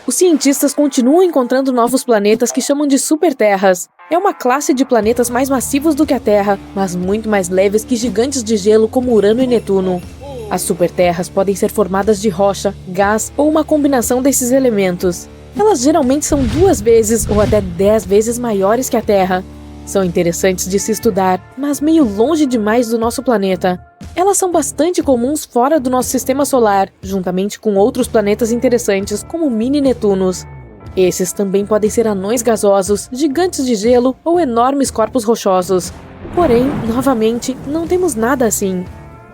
Os cientistas continuam encontrando novos planetas que chamam de superterras. É uma classe de planetas mais massivos do que a Terra, mas muito mais leves que gigantes de gelo como Urano e Netuno. As superterras podem ser formadas de rocha, gás ou uma combinação desses elementos. Elas geralmente são 2 vezes ou até 10 vezes maiores que a Terra. São interessantes de se estudar, mas meio longe demais do nosso planeta. Elas são bastante comuns fora do nosso sistema solar, juntamente com outros planetas interessantes, como mini-Netunos. Esses também podem ser anões gasosos, gigantes de gelo ou enormes corpos rochosos. Porém, novamente, não temos nada assim.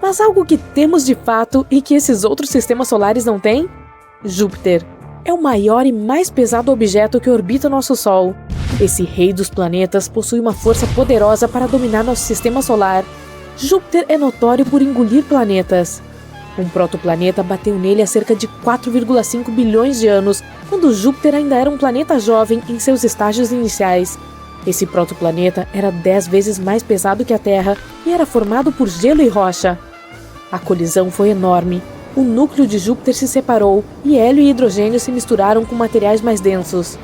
Mas algo que temos de fato e que esses outros sistemas solares não têm? Júpiter. É o maior e mais pesado objeto que orbita nosso Sol. Esse rei dos planetas possui uma força poderosa para dominar nosso sistema solar. Júpiter é notório por engolir planetas. Um protoplaneta bateu nele há cerca de 4,5 bilhões de anos, quando Júpiter ainda era um planeta jovem em seus estágios iniciais. Esse protoplaneta era 10 vezes mais pesado que a Terra e era formado por gelo e rocha. A colisão foi enorme. O núcleo de Júpiter se separou e hélio e hidrogênio se misturaram com materiais mais densos.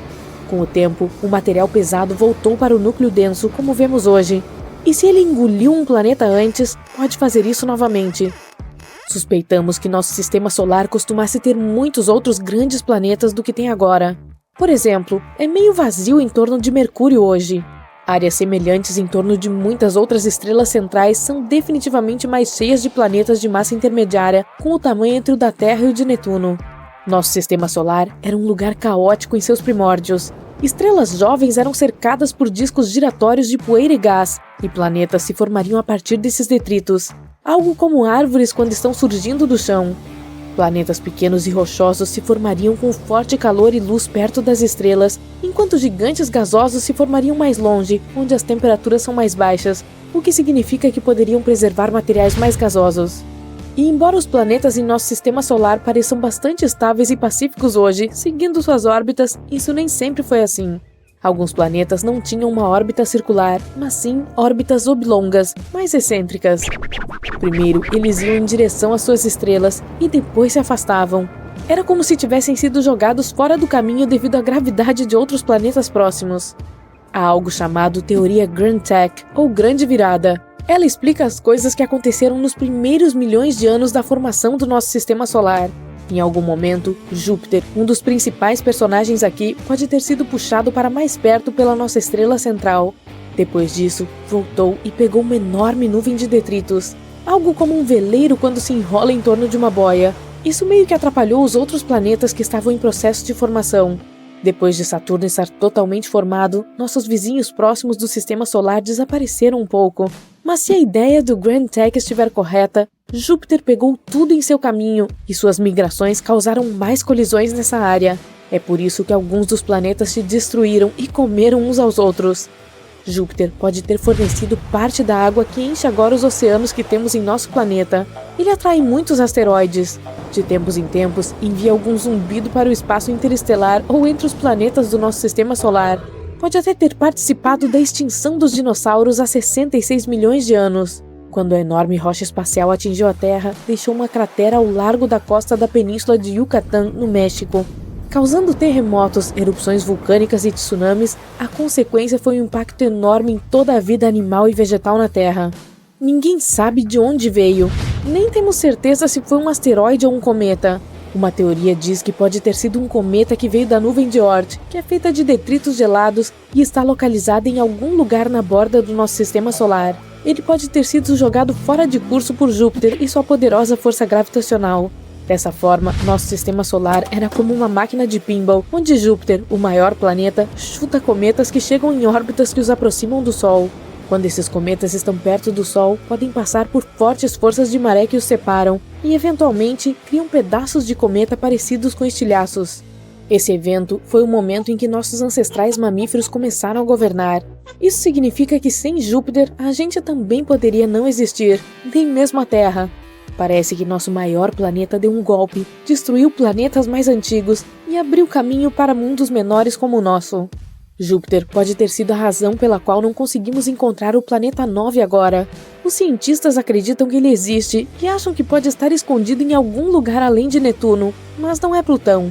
Com o tempo, o material pesado voltou para o núcleo denso, como vemos hoje. E se ele engoliu um planeta antes, pode fazer isso novamente. Suspeitamos que nosso sistema solar costumasse ter muitos outros grandes planetas do que tem agora. Por exemplo, é meio vazio em torno de Mercúrio hoje. Áreas semelhantes em torno de muitas outras estrelas centrais são definitivamente mais cheias de planetas de massa intermediária, com o tamanho entre o da Terra e o de Netuno. Nosso sistema solar era um lugar caótico em seus primórdios. Estrelas jovens eram cercadas por discos giratórios de poeira e gás, e planetas se formariam a partir desses detritos, algo como árvores quando estão surgindo do chão. Planetas pequenos e rochosos se formariam com forte calor e luz perto das estrelas, enquanto gigantes gasosos se formariam mais longe, onde as temperaturas são mais baixas, o que significa que poderiam preservar materiais mais gasosos. E embora os planetas em nosso sistema solar pareçam bastante estáveis e pacíficos hoje, seguindo suas órbitas, isso nem sempre foi assim. Alguns planetas não tinham uma órbita circular, mas sim órbitas oblongas, mais excêntricas. Primeiro, eles iam em direção às suas estrelas e depois se afastavam. Era como se tivessem sido jogados fora do caminho devido à gravidade de outros planetas próximos. Há algo chamado Teoria Grand Tech, ou Grande Virada. Ela explica as coisas que aconteceram nos primeiros milhões de anos da formação do nosso sistema solar. Em algum momento, Júpiter, um dos principais personagens aqui, pode ter sido puxado para mais perto pela nossa estrela central. Depois disso, voltou e pegou uma enorme nuvem de detritos. Algo como um veleiro quando se enrola em torno de uma boia. Isso meio que atrapalhou os outros planetas que estavam em processo de formação. Depois de Saturno estar totalmente formado, nossos vizinhos próximos do sistema solar desapareceram um pouco. Mas se a ideia do Grand Tech estiver correta, Júpiter pegou tudo em seu caminho e suas migrações causaram mais colisões nessa área. É por isso que alguns dos planetas se destruíram e comeram uns aos outros. Júpiter pode ter fornecido parte da água que enche agora os oceanos que temos em nosso planeta. Ele atrai muitos asteroides. De tempos em tempos, envia algum zumbido para o espaço interestelar ou entre os planetas do nosso sistema solar. Pode até ter participado da extinção dos dinossauros há 66 milhões de anos. Quando a enorme rocha espacial atingiu a Terra, deixou uma cratera ao largo da costa da península de Yucatán, no México. Causando terremotos, erupções vulcânicas e tsunamis, a consequência foi um impacto enorme em toda a vida animal e vegetal na Terra. Ninguém sabe de onde veio, nem temos certeza se foi um asteroide ou um cometa. Uma teoria diz que pode ter sido um cometa que veio da nuvem de Oort, que é feita de detritos gelados e está localizada em algum lugar na borda do nosso sistema solar. Ele pode ter sido jogado fora de curso por Júpiter e sua poderosa força gravitacional. Dessa forma, nosso sistema solar era como uma máquina de pinball, onde Júpiter, o maior planeta, chuta cometas que chegam em órbitas que os aproximam do Sol. Quando esses cometas estão perto do Sol, podem passar por fortes forças de maré que os separam e, eventualmente, criam pedaços de cometa parecidos com estilhaços. Esse evento foi o momento em que nossos ancestrais mamíferos começaram a governar. Isso significa que sem Júpiter, a gente também poderia não existir, nem mesmo a Terra. Parece que nosso maior planeta deu um golpe, destruiu planetas mais antigos e abriu caminho para mundos menores como o nosso. Júpiter pode ter sido a razão pela qual não conseguimos encontrar o planeta 9 agora. Os cientistas acreditam que ele existe e acham que pode estar escondido em algum lugar além de Netuno, mas não é Plutão.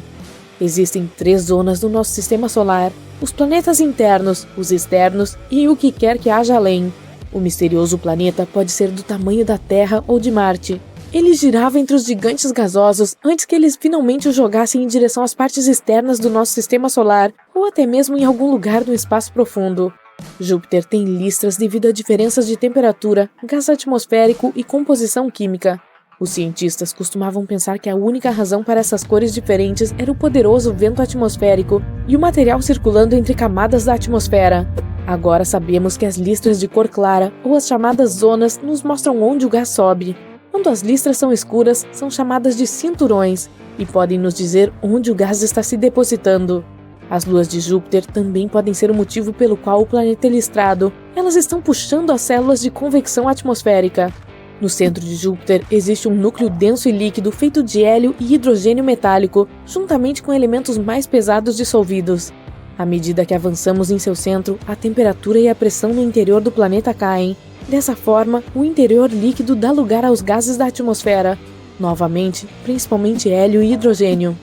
Existem 3 zonas no nosso sistema solar: os planetas internos, os externos e o que quer que haja além. O misterioso planeta pode ser do tamanho da Terra ou de Marte. Ele girava entre os gigantes gasosos antes que eles finalmente o jogassem em direção às partes externas do nosso sistema solar ou até mesmo em algum lugar do espaço profundo. Júpiter tem listras devido a diferenças de temperatura, gás atmosférico e composição química. Os cientistas costumavam pensar que a única razão para essas cores diferentes era o poderoso vento atmosférico e o material circulando entre camadas da atmosfera. Agora sabemos que as listras de cor clara, ou as chamadas zonas, nos mostram onde o gás sobe. Quando as listras são escuras, são chamadas de cinturões e podem nos dizer onde o gás está se depositando. As luas de Júpiter também podem ser o motivo pelo qual o planeta é listrado. Elas estão puxando as células de convecção atmosférica. No centro de Júpiter existe um núcleo denso e líquido feito de hélio e hidrogênio metálico, juntamente com elementos mais pesados dissolvidos. À medida que avançamos em seu centro, a temperatura e a pressão no interior do planeta caem. Dessa forma, o interior líquido dá lugar aos gases da atmosfera. Novamente, principalmente hélio e hidrogênio.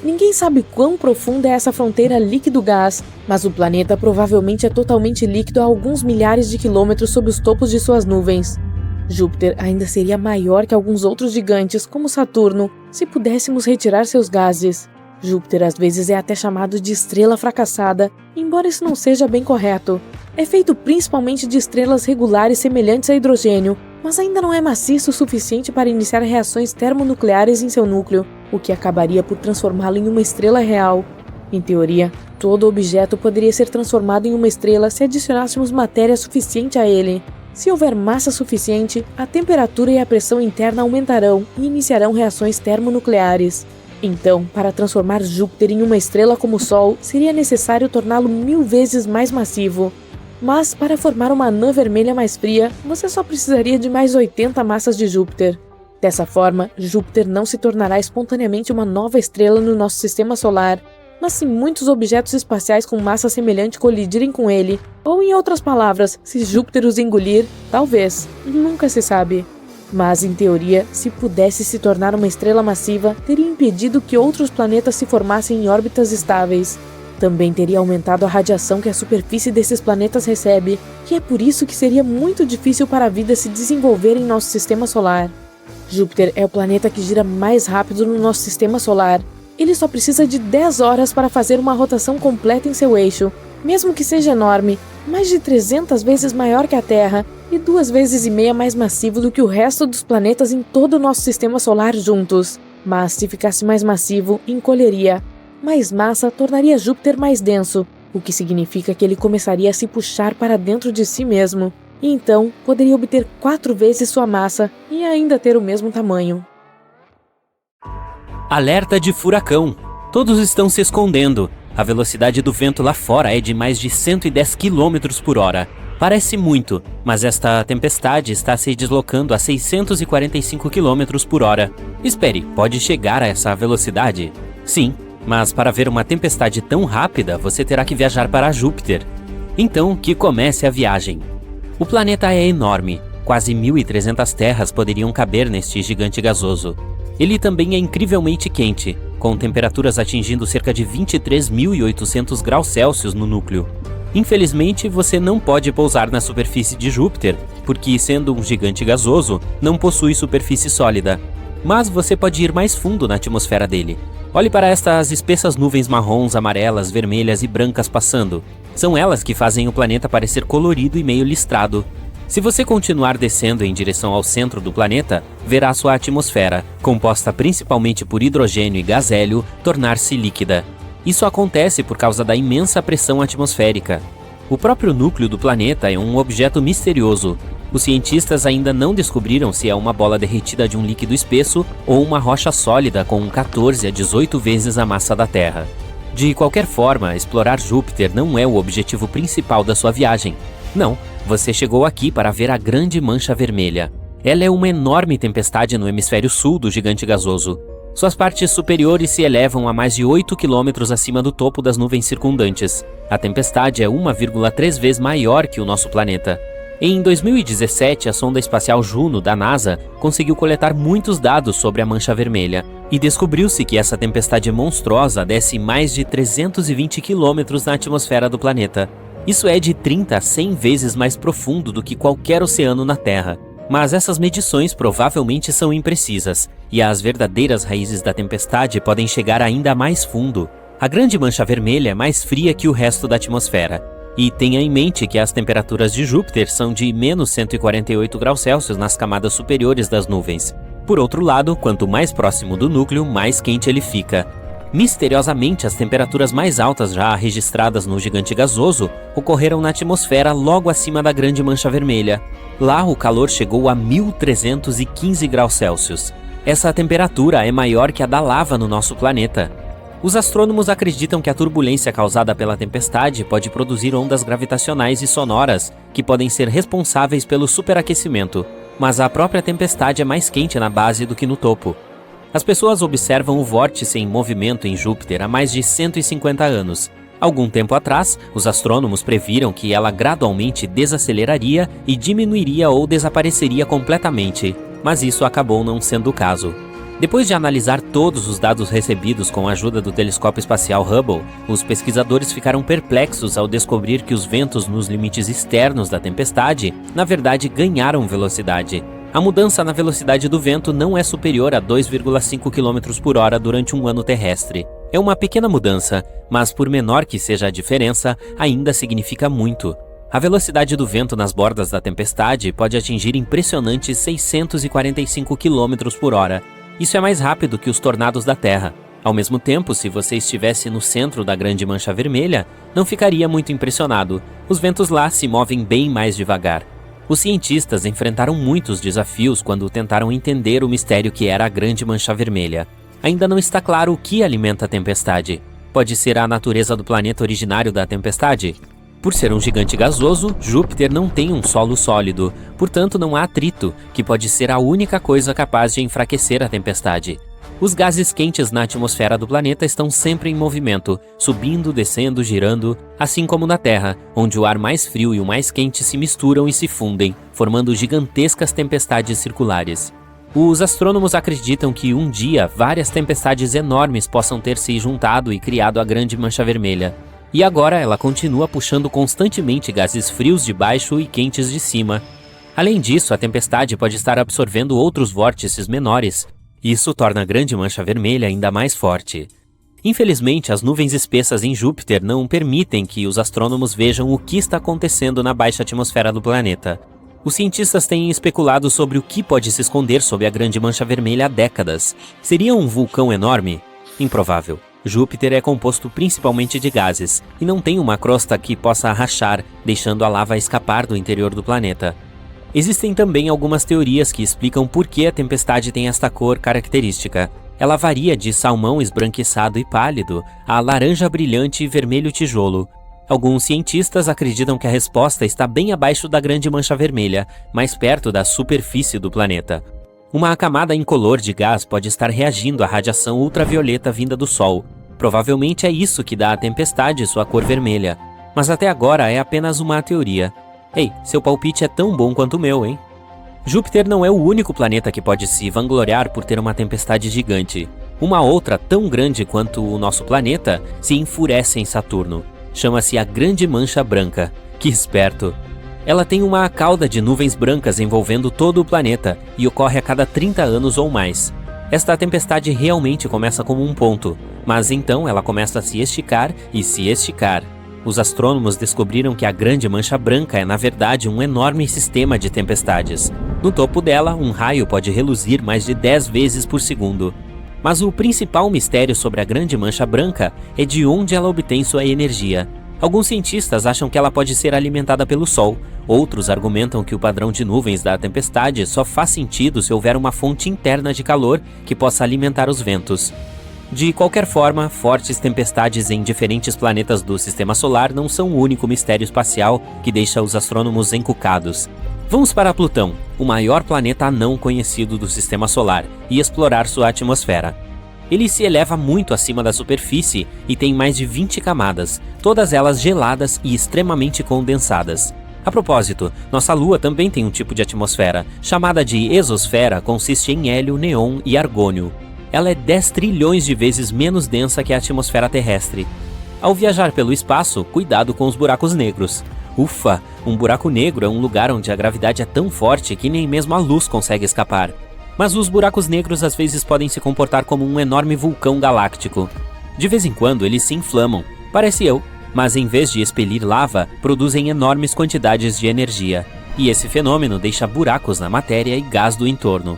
Ninguém sabe quão profunda é essa fronteira líquido-gás, mas o planeta provavelmente é totalmente líquido a alguns milhares de quilômetros sob os topos de suas nuvens. Júpiter ainda seria maior que alguns outros gigantes, como Saturno, se pudéssemos retirar seus gases. Júpiter às vezes é até chamado de estrela fracassada, embora isso não seja bem correto. É feito principalmente de estrelas regulares semelhantes a hidrogênio, mas ainda não é maciço o suficiente para iniciar reações termonucleares em seu núcleo, o que acabaria por transformá-lo em uma estrela real. Em teoria, todo objeto poderia ser transformado em uma estrela se adicionássemos matéria suficiente a ele. Se houver massa suficiente, a temperatura e a pressão interna aumentarão e iniciarão reações termonucleares. Então, para transformar Júpiter em uma estrela como o Sol, seria necessário torná-lo 1000 vezes mais massivo. Mas, para formar uma anã vermelha mais fria, você só precisaria de mais 80 massas de Júpiter. Dessa forma, Júpiter não se tornará espontaneamente uma nova estrela no nosso sistema solar, mas se muitos objetos espaciais com massa semelhante colidirem com ele, ou em outras palavras, se Júpiter os engolir, talvez, nunca se sabe. Mas, em teoria, se pudesse se tornar uma estrela massiva, teria impedido que outros planetas se formassem em órbitas estáveis. Também teria aumentado a radiação que a superfície desses planetas recebe, e é por isso que seria muito difícil para a vida se desenvolver em nosso sistema solar. Júpiter é o planeta que gira mais rápido no nosso sistema solar. Ele só precisa de 10 horas para fazer uma rotação completa em seu eixo, mesmo que seja enorme, mais de 300 vezes maior que a Terra e 2,5 vezes mais massivo do que o resto dos planetas em todo o nosso sistema solar juntos. Mas se ficasse mais massivo, encolheria. Mais massa tornaria Júpiter mais denso, o que significa que ele começaria a se puxar para dentro de si mesmo, e então poderia obter 4 vezes sua massa e ainda ter o mesmo tamanho. Alerta de furacão. Todos estão se escondendo. A velocidade do vento lá fora é de mais de 110 km por hora. Parece muito, mas esta tempestade está se deslocando a 645 km por hora. Espere, pode chegar a essa velocidade? Sim, mas para ver uma tempestade tão rápida, você terá que viajar para Júpiter. Então, que comece a viagem. O planeta é enorme. Quase 1.300 terras poderiam caber neste gigante gasoso. Ele também é incrivelmente quente, com temperaturas atingindo cerca de 23.800 graus Celsius no núcleo. Infelizmente, você não pode pousar na superfície de Júpiter, porque, sendo um gigante gasoso, não possui superfície sólida. Mas você pode ir mais fundo na atmosfera dele. Olhe para estas espessas nuvens marrons, amarelas, vermelhas e brancas passando. São elas que fazem o planeta parecer colorido e meio listrado. Se você continuar descendo em direção ao centro do planeta, verá sua atmosfera, composta principalmente por hidrogênio e gás hélio, tornar-se líquida. Isso acontece por causa da imensa pressão atmosférica. O próprio núcleo do planeta é um objeto misterioso. Os cientistas ainda não descobriram se é uma bola derretida de um líquido espesso ou uma rocha sólida com 14 a 18 vezes a massa da Terra. De qualquer forma, explorar Júpiter não é o objetivo principal da sua viagem. Não, você chegou aqui para ver a Grande Mancha Vermelha. Ela é uma enorme tempestade no hemisfério sul do gigante gasoso. Suas partes superiores se elevam a mais de 8 km acima do topo das nuvens circundantes. A tempestade é 1,3 vezes maior que o nosso planeta. Em 2017, a sonda espacial Juno da NASA conseguiu coletar muitos dados sobre a Mancha Vermelha e descobriu-se que essa tempestade monstruosa desce mais de 320 quilômetros na atmosfera do planeta. Isso é de 30 a 100 vezes mais profundo do que qualquer oceano na Terra. Mas essas medições provavelmente são imprecisas, e as verdadeiras raízes da tempestade podem chegar ainda mais fundo. A Grande Mancha Vermelha é mais fria que o resto da atmosfera. E tenha em mente que as temperaturas de Júpiter são de menos 148 graus Celsius nas camadas superiores das nuvens. Por outro lado, quanto mais próximo do núcleo, mais quente ele fica. Misteriosamente, as temperaturas mais altas já registradas no gigante gasoso ocorreram na atmosfera logo acima da Grande Mancha Vermelha. Lá, o calor chegou a 1.315 graus Celsius. Essa temperatura é maior que a da lava no nosso planeta. Os astrônomos acreditam que a turbulência causada pela tempestade pode produzir ondas gravitacionais e sonoras que podem ser responsáveis pelo superaquecimento, mas a própria tempestade é mais quente na base do que no topo. As pessoas observam o vórtice em movimento em Júpiter há mais de 150 anos. Algum tempo atrás, os astrônomos previram que ela gradualmente desaceleraria e diminuiria ou desapareceria completamente, mas isso acabou não sendo o caso. Depois de analisar todos os dados recebidos com a ajuda do telescópio espacial Hubble, os pesquisadores ficaram perplexos ao descobrir que os ventos nos limites externos da tempestade, na verdade, ganharam velocidade. A mudança na velocidade do vento não é superior a 2,5 km por hora durante um ano terrestre. É uma pequena mudança, mas por menor que seja a diferença, ainda significa muito. A velocidade do vento nas bordas da tempestade pode atingir impressionantes 645 km por hora. Isso é mais rápido que os tornados da Terra. Ao mesmo tempo, se você estivesse no centro da Grande Mancha Vermelha, não ficaria muito impressionado. Os ventos lá se movem bem mais devagar. Os cientistas enfrentaram muitos desafios quando tentaram entender o mistério que era a Grande Mancha Vermelha. Ainda não está claro o que alimenta a tempestade. Pode ser a natureza do planeta originário da tempestade? Por ser um gigante gasoso, Júpiter não tem um solo sólido, portanto não há atrito, que pode ser a única coisa capaz de enfraquecer a tempestade. Os gases quentes na atmosfera do planeta estão sempre em movimento, subindo, descendo, girando, assim como na Terra, onde o ar mais frio e o mais quente se misturam e se fundem, formando gigantescas tempestades circulares. Os astrônomos acreditam que um dia várias tempestades enormes possam ter se juntado e criado a Grande Mancha Vermelha. E agora ela continua puxando constantemente gases frios de baixo e quentes de cima. Além disso, a tempestade pode estar absorvendo outros vórtices menores. Isso torna a Grande Mancha Vermelha ainda mais forte. Infelizmente, as nuvens espessas em Júpiter não permitem que os astrônomos vejam o que está acontecendo na baixa atmosfera do planeta. Os cientistas têm especulado sobre o que pode se esconder sob a Grande Mancha Vermelha há décadas. Seria um vulcão enorme? Improvável. Júpiter é composto principalmente de gases, e não tem uma crosta que possa rachar, deixando a lava escapar do interior do planeta. Existem também algumas teorias que explicam por que a tempestade tem esta cor característica. Ela varia de salmão esbranquiçado e pálido a laranja brilhante e vermelho tijolo. Alguns cientistas acreditam que a resposta está bem abaixo da Grande Mancha Vermelha, mais perto da superfície do planeta. Uma camada incolor de gás pode estar reagindo à radiação ultravioleta vinda do Sol. Provavelmente é isso que dá à tempestade sua cor vermelha. Mas até agora é apenas uma teoria. Ei, seu palpite é tão bom quanto o meu, hein? Júpiter não é o único planeta que pode se vangloriar por ter uma tempestade gigante. Uma outra tão grande quanto o nosso planeta se enfurece em Saturno. Chama-se a Grande Mancha Branca. Que esperto! Ela tem uma cauda de nuvens brancas envolvendo todo o planeta e ocorre a cada 30 anos ou mais. Esta tempestade realmente começa como um ponto, mas então ela começa a se esticar e se esticar. Os astrônomos descobriram que a Grande Mancha Branca é na verdade um enorme sistema de tempestades. No topo dela, um raio pode reluzir mais de 10 vezes por segundo. Mas o principal mistério sobre a Grande Mancha Branca é de onde ela obtém sua energia. Alguns cientistas acham que ela pode ser alimentada pelo Sol. Outros argumentam que o padrão de nuvens da tempestade só faz sentido se houver uma fonte interna de calor que possa alimentar os ventos. De qualquer forma, fortes tempestades em diferentes planetas do Sistema Solar não são o único mistério espacial que deixa os astrônomos encucados. Vamos para Plutão, o maior planeta anão conhecido do Sistema Solar, e explorar sua atmosfera. Ele se eleva muito acima da superfície e tem mais de 20 camadas, todas elas geladas e extremamente condensadas. A propósito, nossa Lua também tem um tipo de atmosfera, chamada de exosfera, consiste em hélio, neon e argônio. Ela é 10 trilhões de vezes menos densa que a atmosfera terrestre. Ao viajar pelo espaço, cuidado com os buracos negros. Ufa, um buraco negro é um lugar onde a gravidade é tão forte que nem mesmo a luz consegue escapar. Mas os buracos negros às vezes podem se comportar como um enorme vulcão galáctico. De vez em quando eles se inflamam, parece eu, mas em vez de expelir lava, produzem enormes quantidades de energia. E esse fenômeno deixa buracos na matéria e gás do entorno.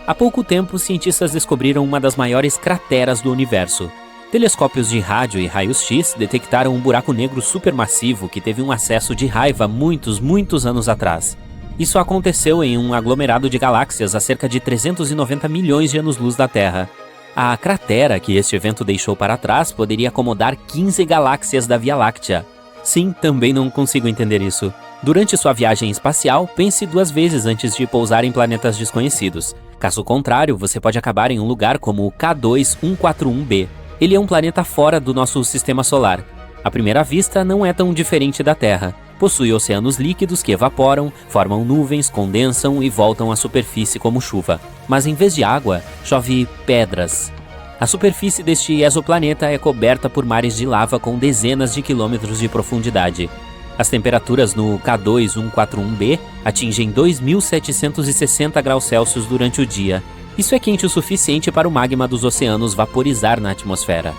Há pouco tempo, cientistas descobriram uma das maiores crateras do universo. Telescópios de rádio e raios-x detectaram um buraco negro supermassivo que teve um acesso de raiva muitos anos atrás. Isso aconteceu em um aglomerado de galáxias a cerca de 390 milhões de anos-luz da Terra. A cratera que este evento deixou para trás poderia acomodar 15 galáxias da Via Láctea. Sim, também não consigo entender isso. Durante sua viagem espacial, pense 2 vezes antes de pousar em planetas desconhecidos. Caso contrário, você pode acabar em um lugar como o K2141b. Ele é um planeta fora do nosso sistema solar. À primeira vista, não é tão diferente da Terra. Possui oceanos líquidos que evaporam, formam nuvens, condensam e voltam à superfície como chuva. Mas em vez de água, chove pedras. A superfície deste exoplaneta é coberta por mares de lava com dezenas de quilômetros de profundidade. As temperaturas no K2141b atingem 2.760 graus Celsius durante o dia. Isso é quente o suficiente para o magma dos oceanos vaporizar na atmosfera.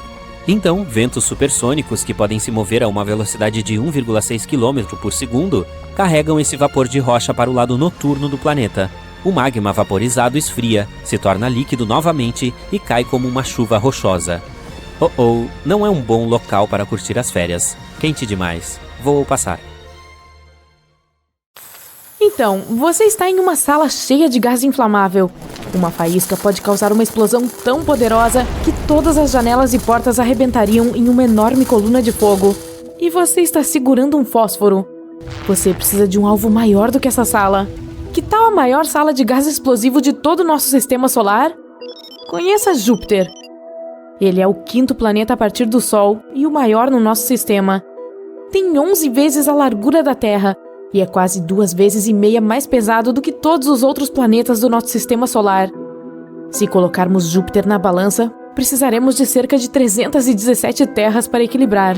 Então, ventos supersônicos que podem se mover a uma velocidade de 1,6 km por segundo carregam esse vapor de rocha para o lado noturno do planeta. O magma vaporizado esfria, se torna líquido novamente e cai como uma chuva rochosa. Não é um bom local para curtir as férias. Quente demais. Vou passar. Então, você está em uma sala cheia de gás inflamável. Uma faísca pode causar uma explosão tão poderosa que todas as janelas e portas arrebentariam em uma enorme coluna de fogo. E você está segurando um fósforo. Você precisa de um alvo maior do que essa sala. Que tal a maior sala de gás explosivo de todo o nosso sistema solar? Conheça Júpiter. Ele é o 5º planeta a partir do Sol e o maior no nosso sistema. Tem 11 vezes a largura da Terra e é quase 2,5 vezes mais pesado do que todos os outros planetas do nosso sistema solar. Se colocarmos Júpiter na balança, precisaremos de cerca de 317 terras para equilibrar.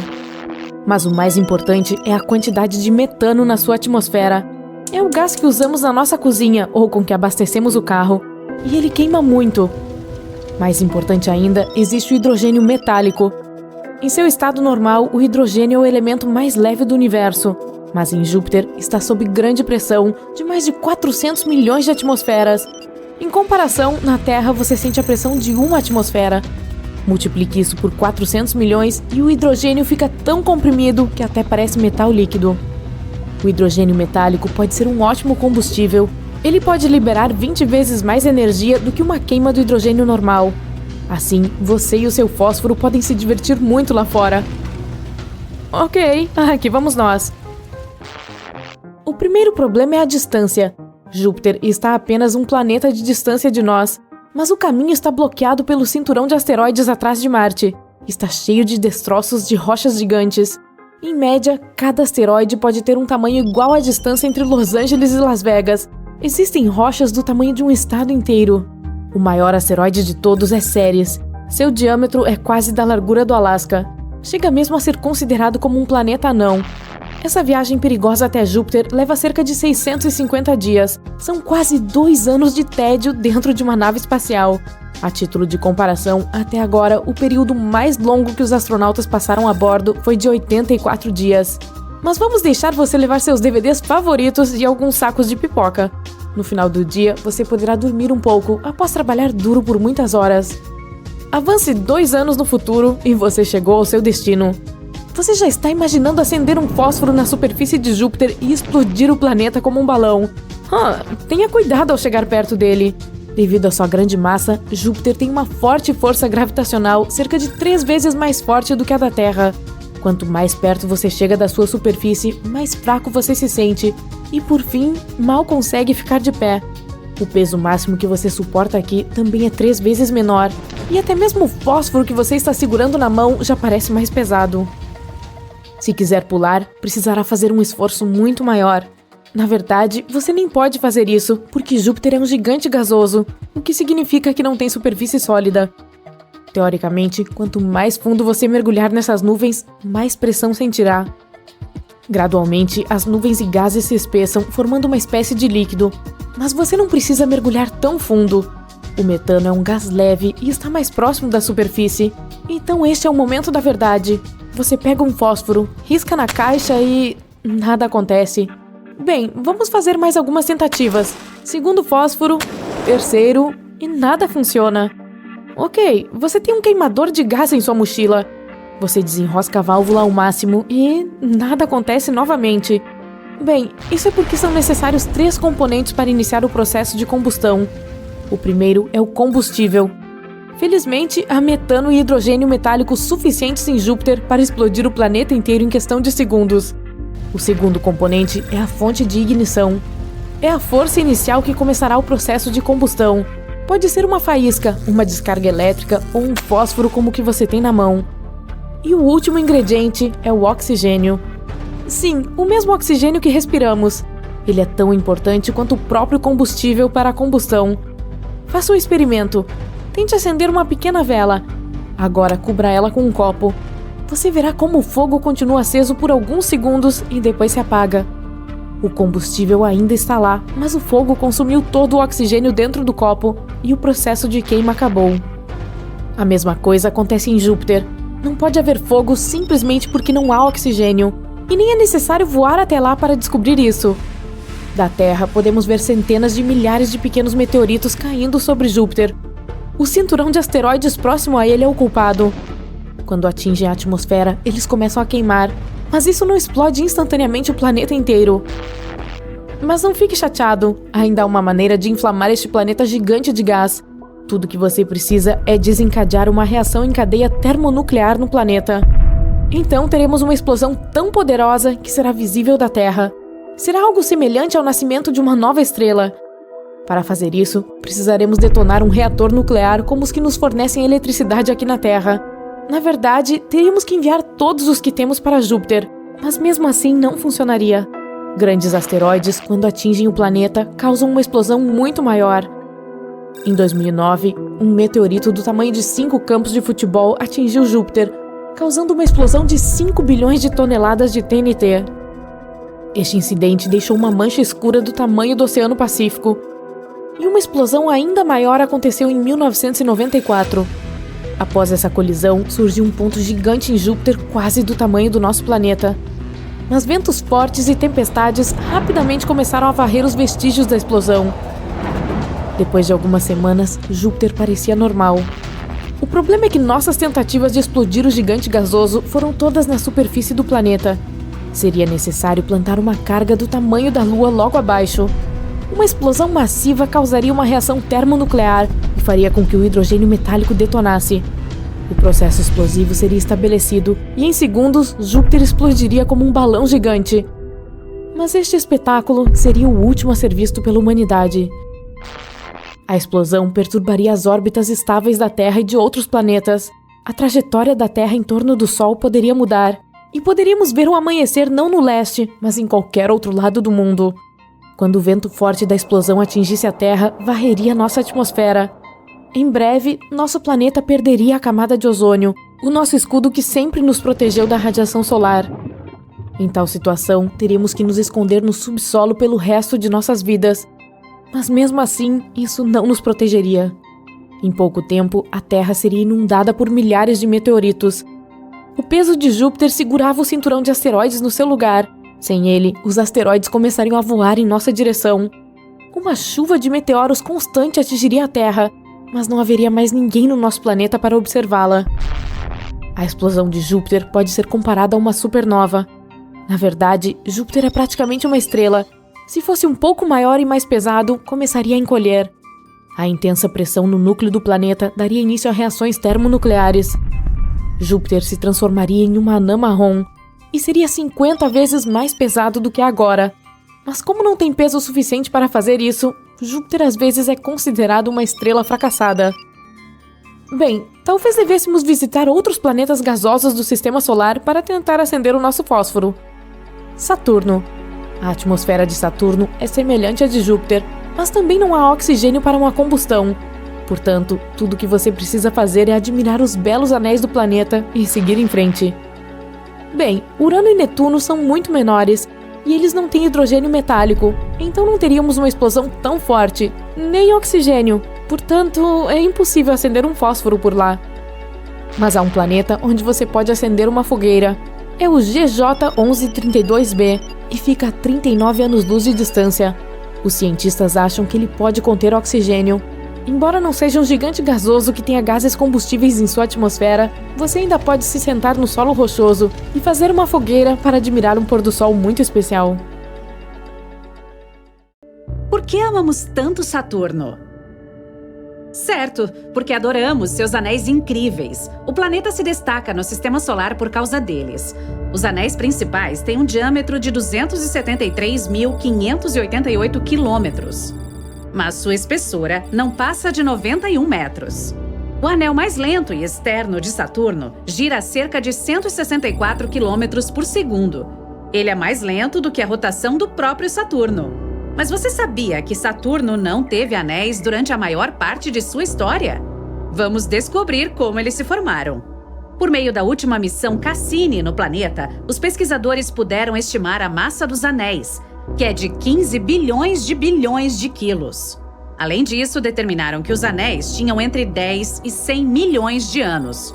Mas o mais importante é a quantidade de metano na sua atmosfera. É o gás que usamos na nossa cozinha ou com que abastecemos o carro, e ele queima muito. Mais importante ainda, existe o hidrogênio metálico. Em seu estado normal, o hidrogênio é o elemento mais leve do universo, mas em Júpiter está sob grande pressão de mais de 400 milhões de atmosferas. Em comparação, na Terra você sente a pressão de uma atmosfera. Multiplique isso por 400 milhões e o hidrogênio fica tão comprimido que até parece metal líquido. O hidrogênio metálico pode ser um ótimo combustível. Ele pode liberar 20 vezes mais energia do que uma queima do hidrogênio normal. Assim, você e o seu fósforo podem se divertir muito lá fora. Ok, aqui vamos nós. O primeiro problema é a distância. Júpiter está a apenas um planeta de distância de nós, mas o caminho está bloqueado pelo cinturão de asteroides atrás de Marte. Está cheio de destroços de rochas gigantes. Em média, cada asteroide pode ter um tamanho igual à distância entre Los Angeles e Las Vegas. Existem rochas do tamanho de um estado inteiro. O maior asteroide de todos é Ceres. Seu diâmetro é quase da largura do Alasca. Chega mesmo a ser considerado como um planeta anão. Essa viagem perigosa até Júpiter leva cerca de 650 dias. São quase 2 anos de tédio dentro de uma nave espacial. A título de comparação, até agora, o período mais longo que os astronautas passaram a bordo foi de 84 dias. Mas vamos deixar você levar seus DVDs favoritos e alguns sacos de pipoca. No final do dia, você poderá dormir um pouco após trabalhar duro por muitas horas. Avance 2 anos no futuro e você chegou ao seu destino. Você já está imaginando acender um fósforo na superfície de Júpiter e explodir o planeta como um balão. Tenha cuidado ao chegar perto dele. Devido à sua grande massa, Júpiter tem uma forte força gravitacional cerca de 3 vezes mais forte do que a da Terra. Quanto mais perto você chega da sua superfície, mais fraco você se sente e, por fim, mal consegue ficar de pé. O peso máximo que você suporta aqui também é 3 vezes menor, e até mesmo o fósforo que você está segurando na mão já parece mais pesado. Se quiser pular, precisará fazer um esforço muito maior. Na verdade, você nem pode fazer isso, porque Júpiter é um gigante gasoso, o que significa que não tem superfície sólida. Teoricamente, quanto mais fundo você mergulhar nessas nuvens, mais pressão sentirá. Gradualmente, as nuvens e gases se espessam, formando uma espécie de líquido. Mas você não precisa mergulhar tão fundo. O metano é um gás leve e está mais próximo da superfície. Então este é o momento da verdade. Você pega um fósforo, risca na caixa e... nada acontece. Bem, vamos fazer mais algumas tentativas. Segundo fósforo, terceiro e nada funciona. Ok, você tem um queimador de gás em sua mochila. Você desenrosca a válvula ao máximo e nada acontece novamente. Bem, isso é porque são necessários 3 componentes para iniciar o processo de combustão. O primeiro é o combustível. Felizmente, há metano e hidrogênio metálico suficientes em Júpiter para explodir o planeta inteiro em questão de segundos. O segundo componente é a fonte de ignição. É a força inicial que começará o processo de combustão. Pode ser uma faísca, uma descarga elétrica ou um fósforo como o que você tem na mão. E o último ingrediente é o oxigênio. Sim, o mesmo oxigênio que respiramos. Ele é tão importante quanto o próprio combustível para a combustão. Faça um experimento. Tente acender uma pequena vela. Agora cubra ela com um copo. Você verá como o fogo continua aceso por alguns segundos e depois se apaga. O combustível ainda está lá, mas o fogo consumiu todo o oxigênio dentro do copo e o processo de queima acabou. A mesma coisa acontece em Júpiter. Não pode haver fogo simplesmente porque não há oxigênio, e nem é necessário voar até lá para descobrir isso. Da Terra, podemos ver centenas de milhares de pequenos meteoritos caindo sobre Júpiter. O cinturão de asteroides próximo a ele é o culpado. Quando atingem a atmosfera, eles começam a queimar, mas isso não explode instantaneamente o planeta inteiro. Mas não fique chateado, ainda há uma maneira de inflamar este planeta gigante de gás. Tudo que você precisa é desencadear uma reação em cadeia termonuclear no planeta. Então teremos uma explosão tão poderosa que será visível da Terra. Será algo semelhante ao nascimento de uma nova estrela. Para fazer isso, precisaremos detonar um reator nuclear como os que nos fornecem eletricidade aqui na Terra. Na verdade, teríamos que enviar todos os que temos para Júpiter, mas mesmo assim não funcionaria. Grandes asteroides, quando atingem o planeta, causam uma explosão muito maior. Em 2009, um meteorito do tamanho de 5 campos de futebol atingiu Júpiter, causando uma explosão de 5 bilhões de toneladas de TNT. Este incidente deixou uma mancha escura do tamanho do Oceano Pacífico. E uma explosão ainda maior aconteceu em 1994. Após essa colisão, surgiu um ponto gigante em Júpiter quase do tamanho do nosso planeta. Mas ventos fortes e tempestades rapidamente começaram a varrer os vestígios da explosão. Depois de algumas semanas, Júpiter parecia normal. O problema é que nossas tentativas de explodir o gigante gasoso foram todas na superfície do planeta. Seria necessário plantar uma carga do tamanho da Lua logo abaixo. Uma explosão massiva causaria uma reação termonuclear e faria com que o hidrogênio metálico detonasse. O processo explosivo seria estabelecido e, em segundos, Júpiter explodiria como um balão gigante. Mas este espetáculo seria o último a ser visto pela humanidade. A explosão perturbaria as órbitas estáveis da Terra e de outros planetas. A trajetória da Terra em torno do Sol poderia mudar, e poderíamos ver o amanhecer não no leste, mas em qualquer outro lado do mundo. Quando o vento forte da explosão atingisse a Terra, varreria nossa atmosfera. Em breve, nosso planeta perderia a camada de ozônio, o nosso escudo que sempre nos protegeu da radiação solar. Em tal situação, teríamos que nos esconder no subsolo pelo resto de nossas vidas. Mas mesmo assim, isso não nos protegeria. Em pouco tempo, a Terra seria inundada por milhares de meteoritos. O peso de Júpiter segurava o cinturão de asteroides no seu lugar. Sem ele, os asteroides começariam a voar em nossa direção. Uma chuva de meteoros constante atingiria a Terra, mas não haveria mais ninguém no nosso planeta para observá-la. A explosão de Júpiter pode ser comparada a uma supernova. Na verdade, Júpiter é praticamente uma estrela. Se fosse um pouco maior e mais pesado, começaria a encolher. A intensa pressão no núcleo do planeta daria início a reações termonucleares. Júpiter se transformaria em uma anã marrom e seria 50 vezes mais pesado do que agora. Mas como não tem peso suficiente para fazer isso, Júpiter às vezes é considerado uma estrela fracassada. Bem, talvez devêssemos visitar outros planetas gasosos do Sistema Solar para tentar acender o nosso fósforo. Saturno. A atmosfera de Saturno é semelhante à de Júpiter, mas também não há oxigênio para uma combustão. Portanto, tudo o que você precisa fazer é admirar os belos anéis do planeta e seguir em frente. Bem, Urano e Netuno são muito menores, e eles não têm hidrogênio metálico, então não teríamos uma explosão tão forte, nem oxigênio. Portanto, é impossível acender um fósforo por lá. Mas há um planeta onde você pode acender uma fogueira. É o GJ 1132b e fica a 39 anos-luz de distância. Os cientistas acham que ele pode conter oxigênio. Embora não seja um gigante gasoso que tenha gases combustíveis em sua atmosfera, você ainda pode se sentar no solo rochoso e fazer uma fogueira para admirar um pôr-do-sol muito especial. Por que amamos tanto Saturno? Certo, porque adoramos seus anéis incríveis. O planeta se destaca no Sistema Solar por causa deles. Os anéis principais têm um diâmetro de 273.588 quilômetros. Mas sua espessura não passa de 91 metros. O anel mais lento e externo de Saturno gira a cerca de 164 quilômetros por segundo. Ele é mais lento do que a rotação do próprio Saturno. Mas você sabia que Saturno não teve anéis durante a maior parte de sua história? Vamos descobrir como eles se formaram. Por meio da última missão Cassini no planeta, os pesquisadores puderam estimar a massa dos anéis, que é de 15 bilhões de quilos. Além disso, determinaram que os anéis tinham entre 10 e 100 milhões de anos,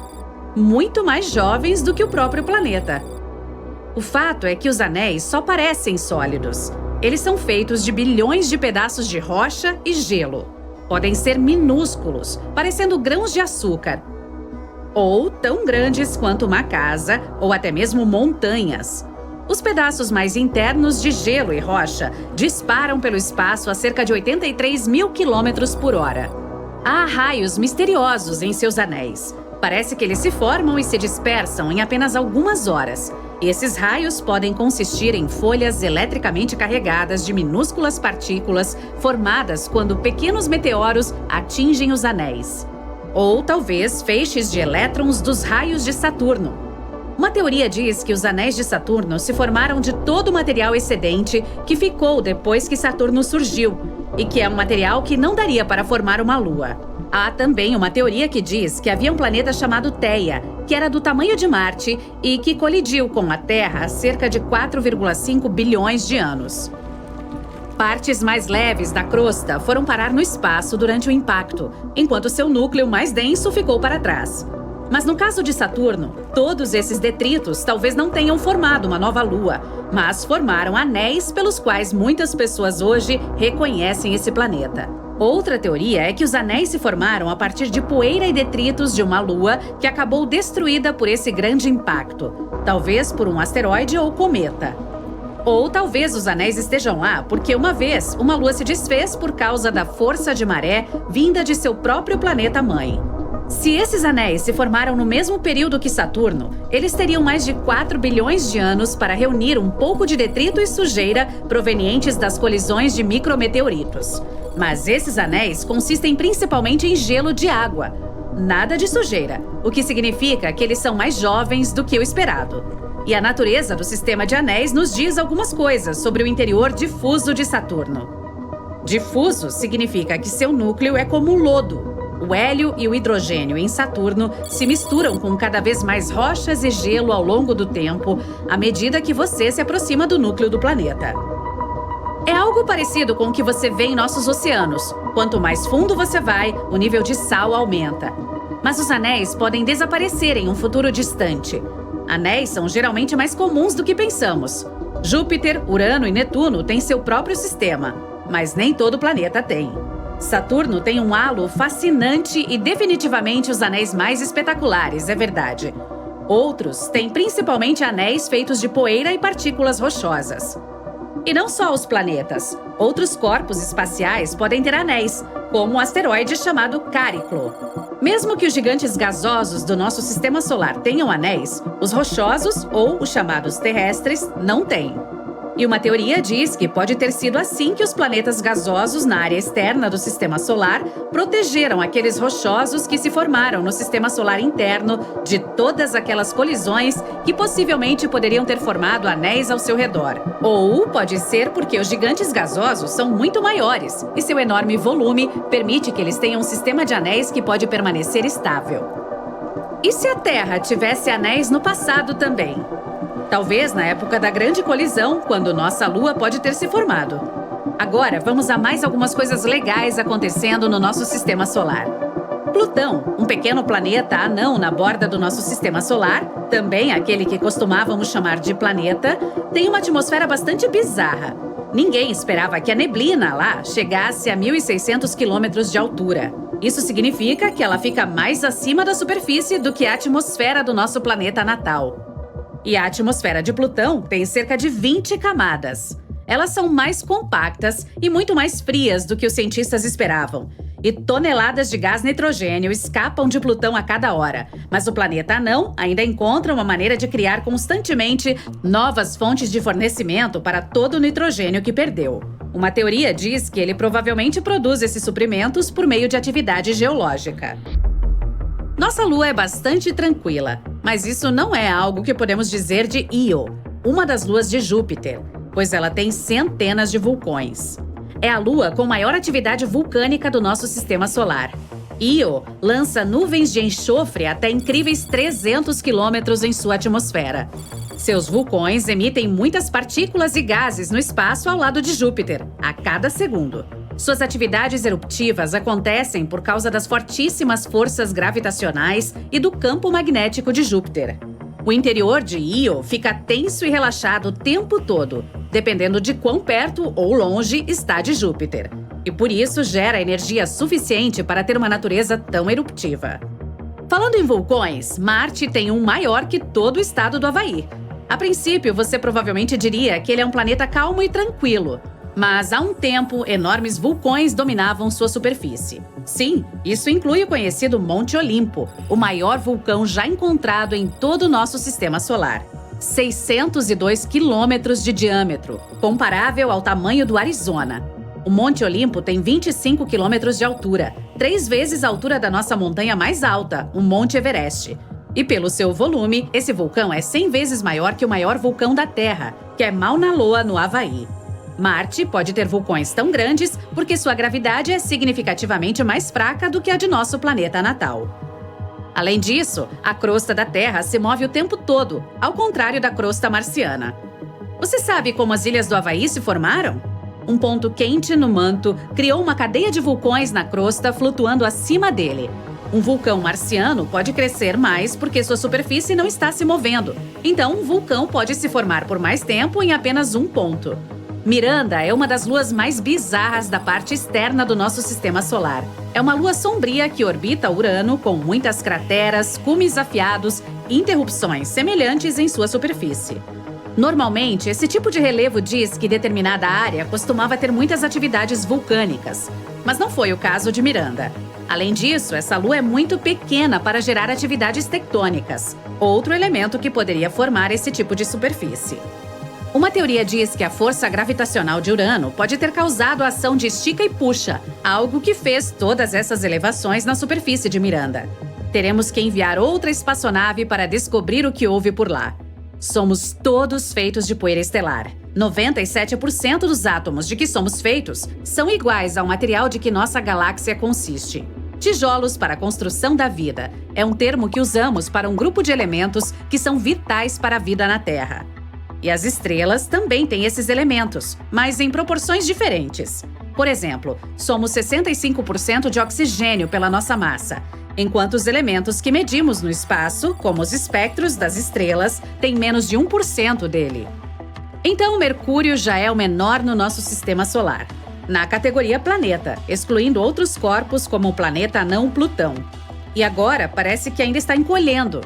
muito mais jovens do que o próprio planeta. O fato é que os anéis só parecem sólidos. Eles são feitos de bilhões de pedaços de rocha e gelo. Podem ser minúsculos, parecendo grãos de açúcar, ou tão grandes quanto uma casa, ou até mesmo montanhas. Os pedaços mais internos de gelo e rocha disparam pelo espaço a cerca de 83 mil quilômetros por hora. Há raios misteriosos em seus anéis. Parece que eles se formam e se dispersam em apenas algumas horas. Esses raios podem consistir em folhas eletricamente carregadas de minúsculas partículas formadas quando pequenos meteoros atingem os anéis. Ou talvez feixes de elétrons dos raios de Saturno. Uma teoria diz que os anéis de Saturno se formaram de todo o material excedente que ficou depois que Saturno surgiu, e que é um material que não daria para formar uma lua. Há também uma teoria que diz que havia um planeta chamado Theia, que era do tamanho de Marte e que colidiu com a Terra há cerca de 4,5 bilhões de anos. Partes mais leves da crosta foram parar no espaço durante o impacto, enquanto seu núcleo mais denso ficou para trás. Mas no caso de Saturno, todos esses detritos talvez não tenham formado uma nova lua, mas formaram anéis pelos quais muitas pessoas hoje reconhecem esse planeta. Outra teoria é que os anéis se formaram a partir de poeira e detritos de uma lua que acabou destruída por esse grande impacto, talvez por um asteroide ou cometa. Ou talvez os anéis estejam lá porque uma vez uma lua se desfez por causa da força de maré vinda de seu próprio planeta-mãe. Se esses anéis se formaram no mesmo período que Saturno, eles teriam mais de 4 bilhões de anos para reunir um pouco de detrito e sujeira provenientes das colisões de micrometeoritos. Mas esses anéis consistem principalmente em gelo de água, nada de sujeira, o que significa que eles são mais jovens do que o esperado. E a natureza do sistema de anéis nos diz algumas coisas sobre o interior difuso de Saturno. Difuso significa que seu núcleo é como lodo. O hélio e o hidrogênio em Saturno se misturam com cada vez mais rochas e gelo ao longo do tempo, à medida que você se aproxima do núcleo do planeta. É algo parecido com o que você vê em nossos oceanos. Quanto mais fundo você vai, o nível de sal aumenta. Mas os anéis podem desaparecer em um futuro distante. Anéis são geralmente mais comuns do que pensamos. Júpiter, Urano e Netuno têm seu próprio sistema, mas nem todo planeta tem. Saturno tem um halo fascinante e definitivamente os anéis mais espetaculares, é verdade. Outros têm principalmente anéis feitos de poeira e partículas rochosas. E não só os planetas. Outros corpos espaciais podem ter anéis, como o asteroide chamado Chariklo. Mesmo que os gigantes gasosos do nosso sistema solar tenham anéis, os rochosos, ou os chamados terrestres, não têm. E uma teoria diz que pode ter sido assim que os planetas gasosos na área externa do Sistema Solar protegeram aqueles rochosos que se formaram no Sistema Solar interno de todas aquelas colisões que possivelmente poderiam ter formado anéis ao seu redor. Ou pode ser porque os gigantes gasosos são muito maiores e seu enorme volume permite que eles tenham um sistema de anéis que pode permanecer estável. E se a Terra tivesse anéis no passado também? Talvez na época da grande colisão, quando nossa Lua pode ter se formado. Agora, vamos a mais algumas coisas legais acontecendo no nosso sistema solar. Plutão, um pequeno planeta anão na borda do nosso sistema solar, também aquele que costumávamos chamar de planeta, tem uma atmosfera bastante bizarra. Ninguém esperava que a neblina lá chegasse a 1.600 quilômetros de altura. Isso significa que ela fica mais acima da superfície do que a atmosfera do nosso planeta natal. E a atmosfera de Plutão tem cerca de 20 camadas. Elas são mais compactas e muito mais frias do que os cientistas esperavam. E toneladas de gás nitrogênio escapam de Plutão a cada hora. Mas o planeta anão ainda encontra uma maneira de criar constantemente novas fontes de fornecimento para todo o nitrogênio que perdeu. Uma teoria diz que ele provavelmente produz esses suprimentos por meio de atividade geológica. Nossa Lua é bastante tranquila, mas isso não é algo que podemos dizer de Io, uma das luas de Júpiter, pois ela tem centenas de vulcões. É a lua com maior atividade vulcânica do nosso sistema solar. Io lança nuvens de enxofre até incríveis 300 quilômetros em sua atmosfera. Seus vulcões emitem muitas partículas e gases no espaço ao lado de Júpiter, a cada segundo. Suas atividades eruptivas acontecem por causa das fortíssimas forças gravitacionais e do campo magnético de Júpiter. O interior de Io fica tenso e relaxado o tempo todo, dependendo de quão perto ou longe está de Júpiter. E por isso gera energia suficiente para ter uma natureza tão eruptiva. Falando em vulcões, Marte tem um maior que todo o estado do Havaí. A princípio, você provavelmente diria que ele é um planeta calmo e tranquilo. Mas há um tempo, enormes vulcões dominavam sua superfície. Sim, isso inclui o conhecido Monte Olimpo, o maior vulcão já encontrado em todo o nosso sistema solar. 602 quilômetros de diâmetro, comparável ao tamanho do Arizona. O Monte Olimpo tem 25 quilômetros de altura, 3 vezes a altura da nossa montanha mais alta, o Monte Everest. E pelo seu volume, esse vulcão é 100 vezes maior que o maior vulcão da Terra, que é Mauna Loa, no Havaí. Marte pode ter vulcões tão grandes porque sua gravidade é significativamente mais fraca do que a de nosso planeta natal. Além disso, a crosta da Terra se move o tempo todo, ao contrário da crosta marciana. Você sabe como as ilhas do Havaí se formaram? Um ponto quente no manto criou uma cadeia de vulcões na crosta flutuando acima dele. Um vulcão marciano pode crescer mais porque sua superfície não está se movendo. Então, um vulcão pode se formar por mais tempo em apenas um ponto. Miranda é uma das luas mais bizarras da parte externa do nosso sistema solar. É uma lua sombria que orbita Urano com muitas crateras, cumes afiados e interrupções semelhantes em sua superfície. Normalmente, esse tipo de relevo diz que determinada área costumava ter muitas atividades vulcânicas, mas não foi o caso de Miranda. Além disso, essa lua é muito pequena para gerar atividades tectônicas, outro elemento que poderia formar esse tipo de superfície. Uma teoria diz que a força gravitacional de Urano pode ter causado a ação de estica e puxa, algo que fez todas essas elevações na superfície de Miranda. Teremos que enviar outra espaçonave para descobrir o que houve por lá. Somos todos feitos de poeira estelar. 97% dos átomos de que somos feitos são iguais ao material de que nossa galáxia consiste. Tijolos para a construção da vida é um termo que usamos para um grupo de elementos que são vitais para a vida na Terra. E as estrelas também têm esses elementos, mas em proporções diferentes. Por exemplo, somos 65% de oxigênio pela nossa massa, enquanto os elementos que medimos no espaço, como os espectros das estrelas, têm menos de 1% dele. Então, Mercúrio já é o menor no nosso sistema solar, na categoria planeta, excluindo outros corpos como o planeta anão Plutão. E agora parece que ainda está encolhendo.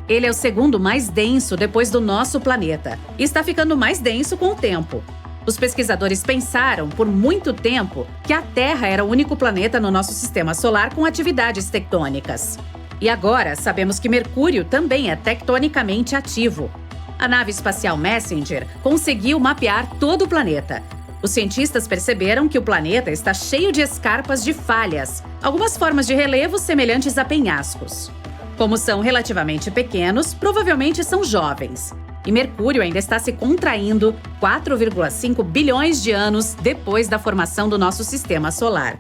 Ele é o segundo mais denso depois do nosso planeta e está ficando mais denso com o tempo. Os pesquisadores pensaram por muito tempo que a Terra era o único planeta no nosso sistema solar com atividades tectônicas. E agora sabemos que Mercúrio também é tectonicamente ativo. A nave espacial Messenger conseguiu mapear todo o planeta. Os cientistas perceberam que o planeta está cheio de escarpas de falhas, algumas formas de relevo semelhantes a penhascos. Como são relativamente pequenos, provavelmente são jovens. E Mercúrio ainda está se contraindo 4,5 bilhões de anos depois da formação do nosso sistema solar.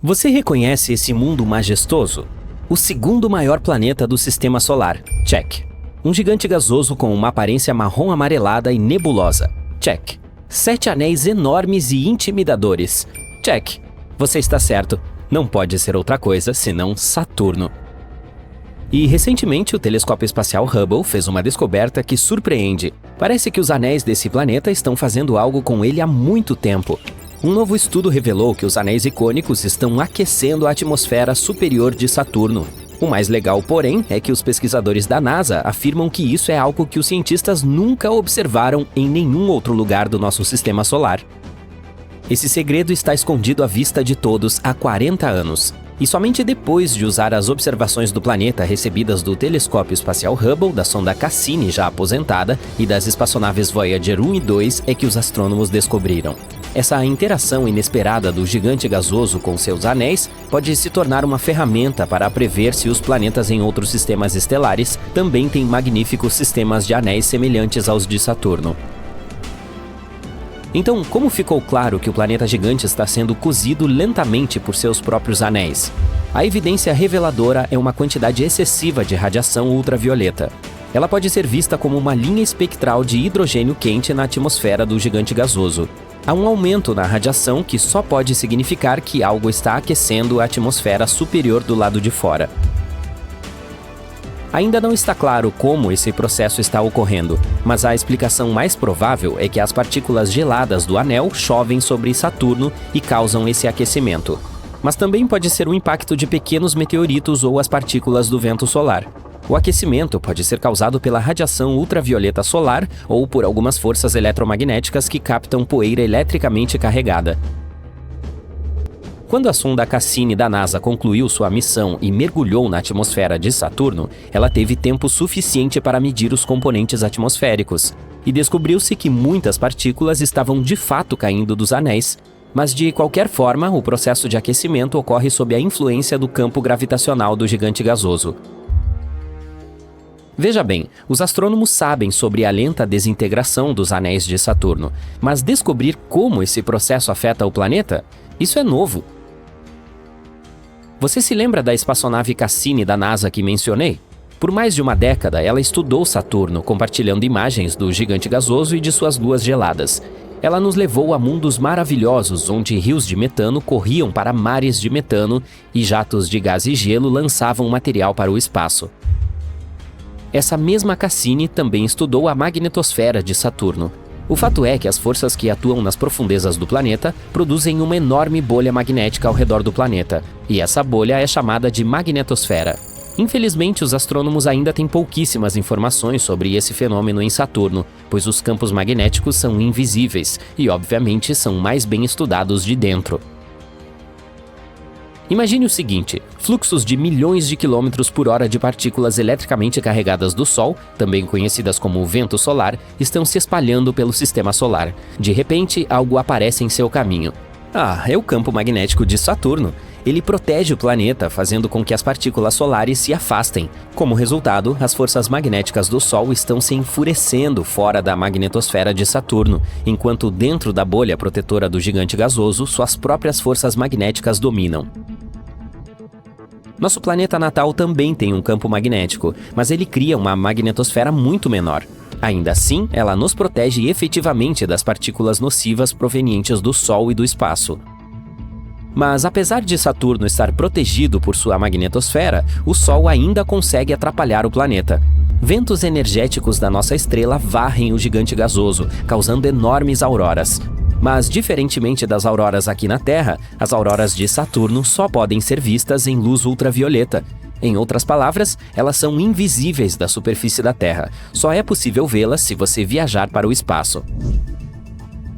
Você reconhece esse mundo majestoso? O segundo maior planeta do sistema solar, check. Um gigante gasoso com uma aparência marrom amarelada e nebulosa, check. 7 anéis enormes e intimidadores, check. Você está certo, não pode ser outra coisa senão Saturno. E recentemente o telescópio espacial Hubble fez uma descoberta que surpreende. Parece que os anéis desse planeta estão fazendo algo com ele há muito tempo. Um novo estudo revelou que os anéis icônicos estão aquecendo a atmosfera superior de Saturno. O mais legal, porém, é que os pesquisadores da NASA afirmam que isso é algo que os cientistas nunca observaram em nenhum outro lugar do nosso sistema solar. Esse segredo está escondido à vista de todos há 40 anos. E somente depois de usar as observações do planeta recebidas do telescópio espacial Hubble, da sonda Cassini já aposentada e das espaçonaves Voyager 1 e 2 é que os astrônomos descobriram. Essa interação inesperada do gigante gasoso com seus anéis pode se tornar uma ferramenta para prever se os planetas em outros sistemas estelares também têm magníficos sistemas de anéis semelhantes aos de Saturno. Então, como ficou claro que o planeta gigante está sendo cozido lentamente por seus próprios anéis? A evidência reveladora é uma quantidade excessiva de radiação ultravioleta. Ela pode ser vista como uma linha espectral de hidrogênio quente na atmosfera do gigante gasoso. Há um aumento na radiação que só pode significar que algo está aquecendo a atmosfera superior do lado de fora. Ainda não está claro como esse processo está ocorrendo, mas a explicação mais provável é que as partículas geladas do anel chovem sobre Saturno e causam esse aquecimento. Mas também pode ser o impacto de pequenos meteoritos ou as partículas do vento solar. O aquecimento pode ser causado pela radiação ultravioleta solar ou por algumas forças eletromagnéticas que captam poeira eletricamente carregada. Quando a sonda Cassini da NASA concluiu sua missão e mergulhou na atmosfera de Saturno, ela teve tempo suficiente para medir os componentes atmosféricos, e descobriu-se que muitas partículas estavam de fato caindo dos anéis. Mas de qualquer forma, o processo de aquecimento ocorre sob a influência do campo gravitacional do gigante gasoso. Veja bem, os astrônomos sabem sobre a lenta desintegração dos anéis de Saturno, mas descobrir como esse processo afeta o planeta? Isso é novo. Você se lembra da espaçonave Cassini da NASA que mencionei? Por mais de uma década, ela estudou Saturno, compartilhando imagens do gigante gasoso e de suas luas geladas. Ela nos levou a mundos maravilhosos, onde rios de metano corriam para mares de metano e jatos de gás e gelo lançavam material para o espaço. Essa mesma Cassini também estudou a magnetosfera de Saturno. O fato é que as forças que atuam nas profundezas do planeta produzem uma enorme bolha magnética ao redor do planeta, e essa bolha é chamada de magnetosfera. Infelizmente, os astrônomos ainda têm pouquíssimas informações sobre esse fenômeno em Saturno, pois os campos magnéticos são invisíveis e, obviamente, são mais bem estudados de dentro. Imagine o seguinte: fluxos de milhões de quilômetros por hora de partículas eletricamente carregadas do Sol, também conhecidas como vento solar, estão se espalhando pelo sistema solar. De repente, algo aparece em seu caminho. É o campo magnético de Saturno. Ele protege o planeta, fazendo com que as partículas solares se afastem. Como resultado, as forças magnéticas do Sol estão se enfurecendo fora da magnetosfera de Saturno, enquanto dentro da bolha protetora do gigante gasoso, suas próprias forças magnéticas dominam. Nosso planeta natal também tem um campo magnético, mas ele cria uma magnetosfera muito menor. Ainda assim, ela nos protege efetivamente das partículas nocivas provenientes do Sol e do espaço. Mas apesar de Saturno estar protegido por sua magnetosfera, o Sol ainda consegue atrapalhar o planeta. Ventos energéticos da nossa estrela varrem o gigante gasoso, causando enormes auroras. Mas, diferentemente das auroras aqui na Terra, as auroras de Saturno só podem ser vistas em luz ultravioleta. Em outras palavras, elas são invisíveis da superfície da Terra. Só é possível vê-las se você viajar para o espaço.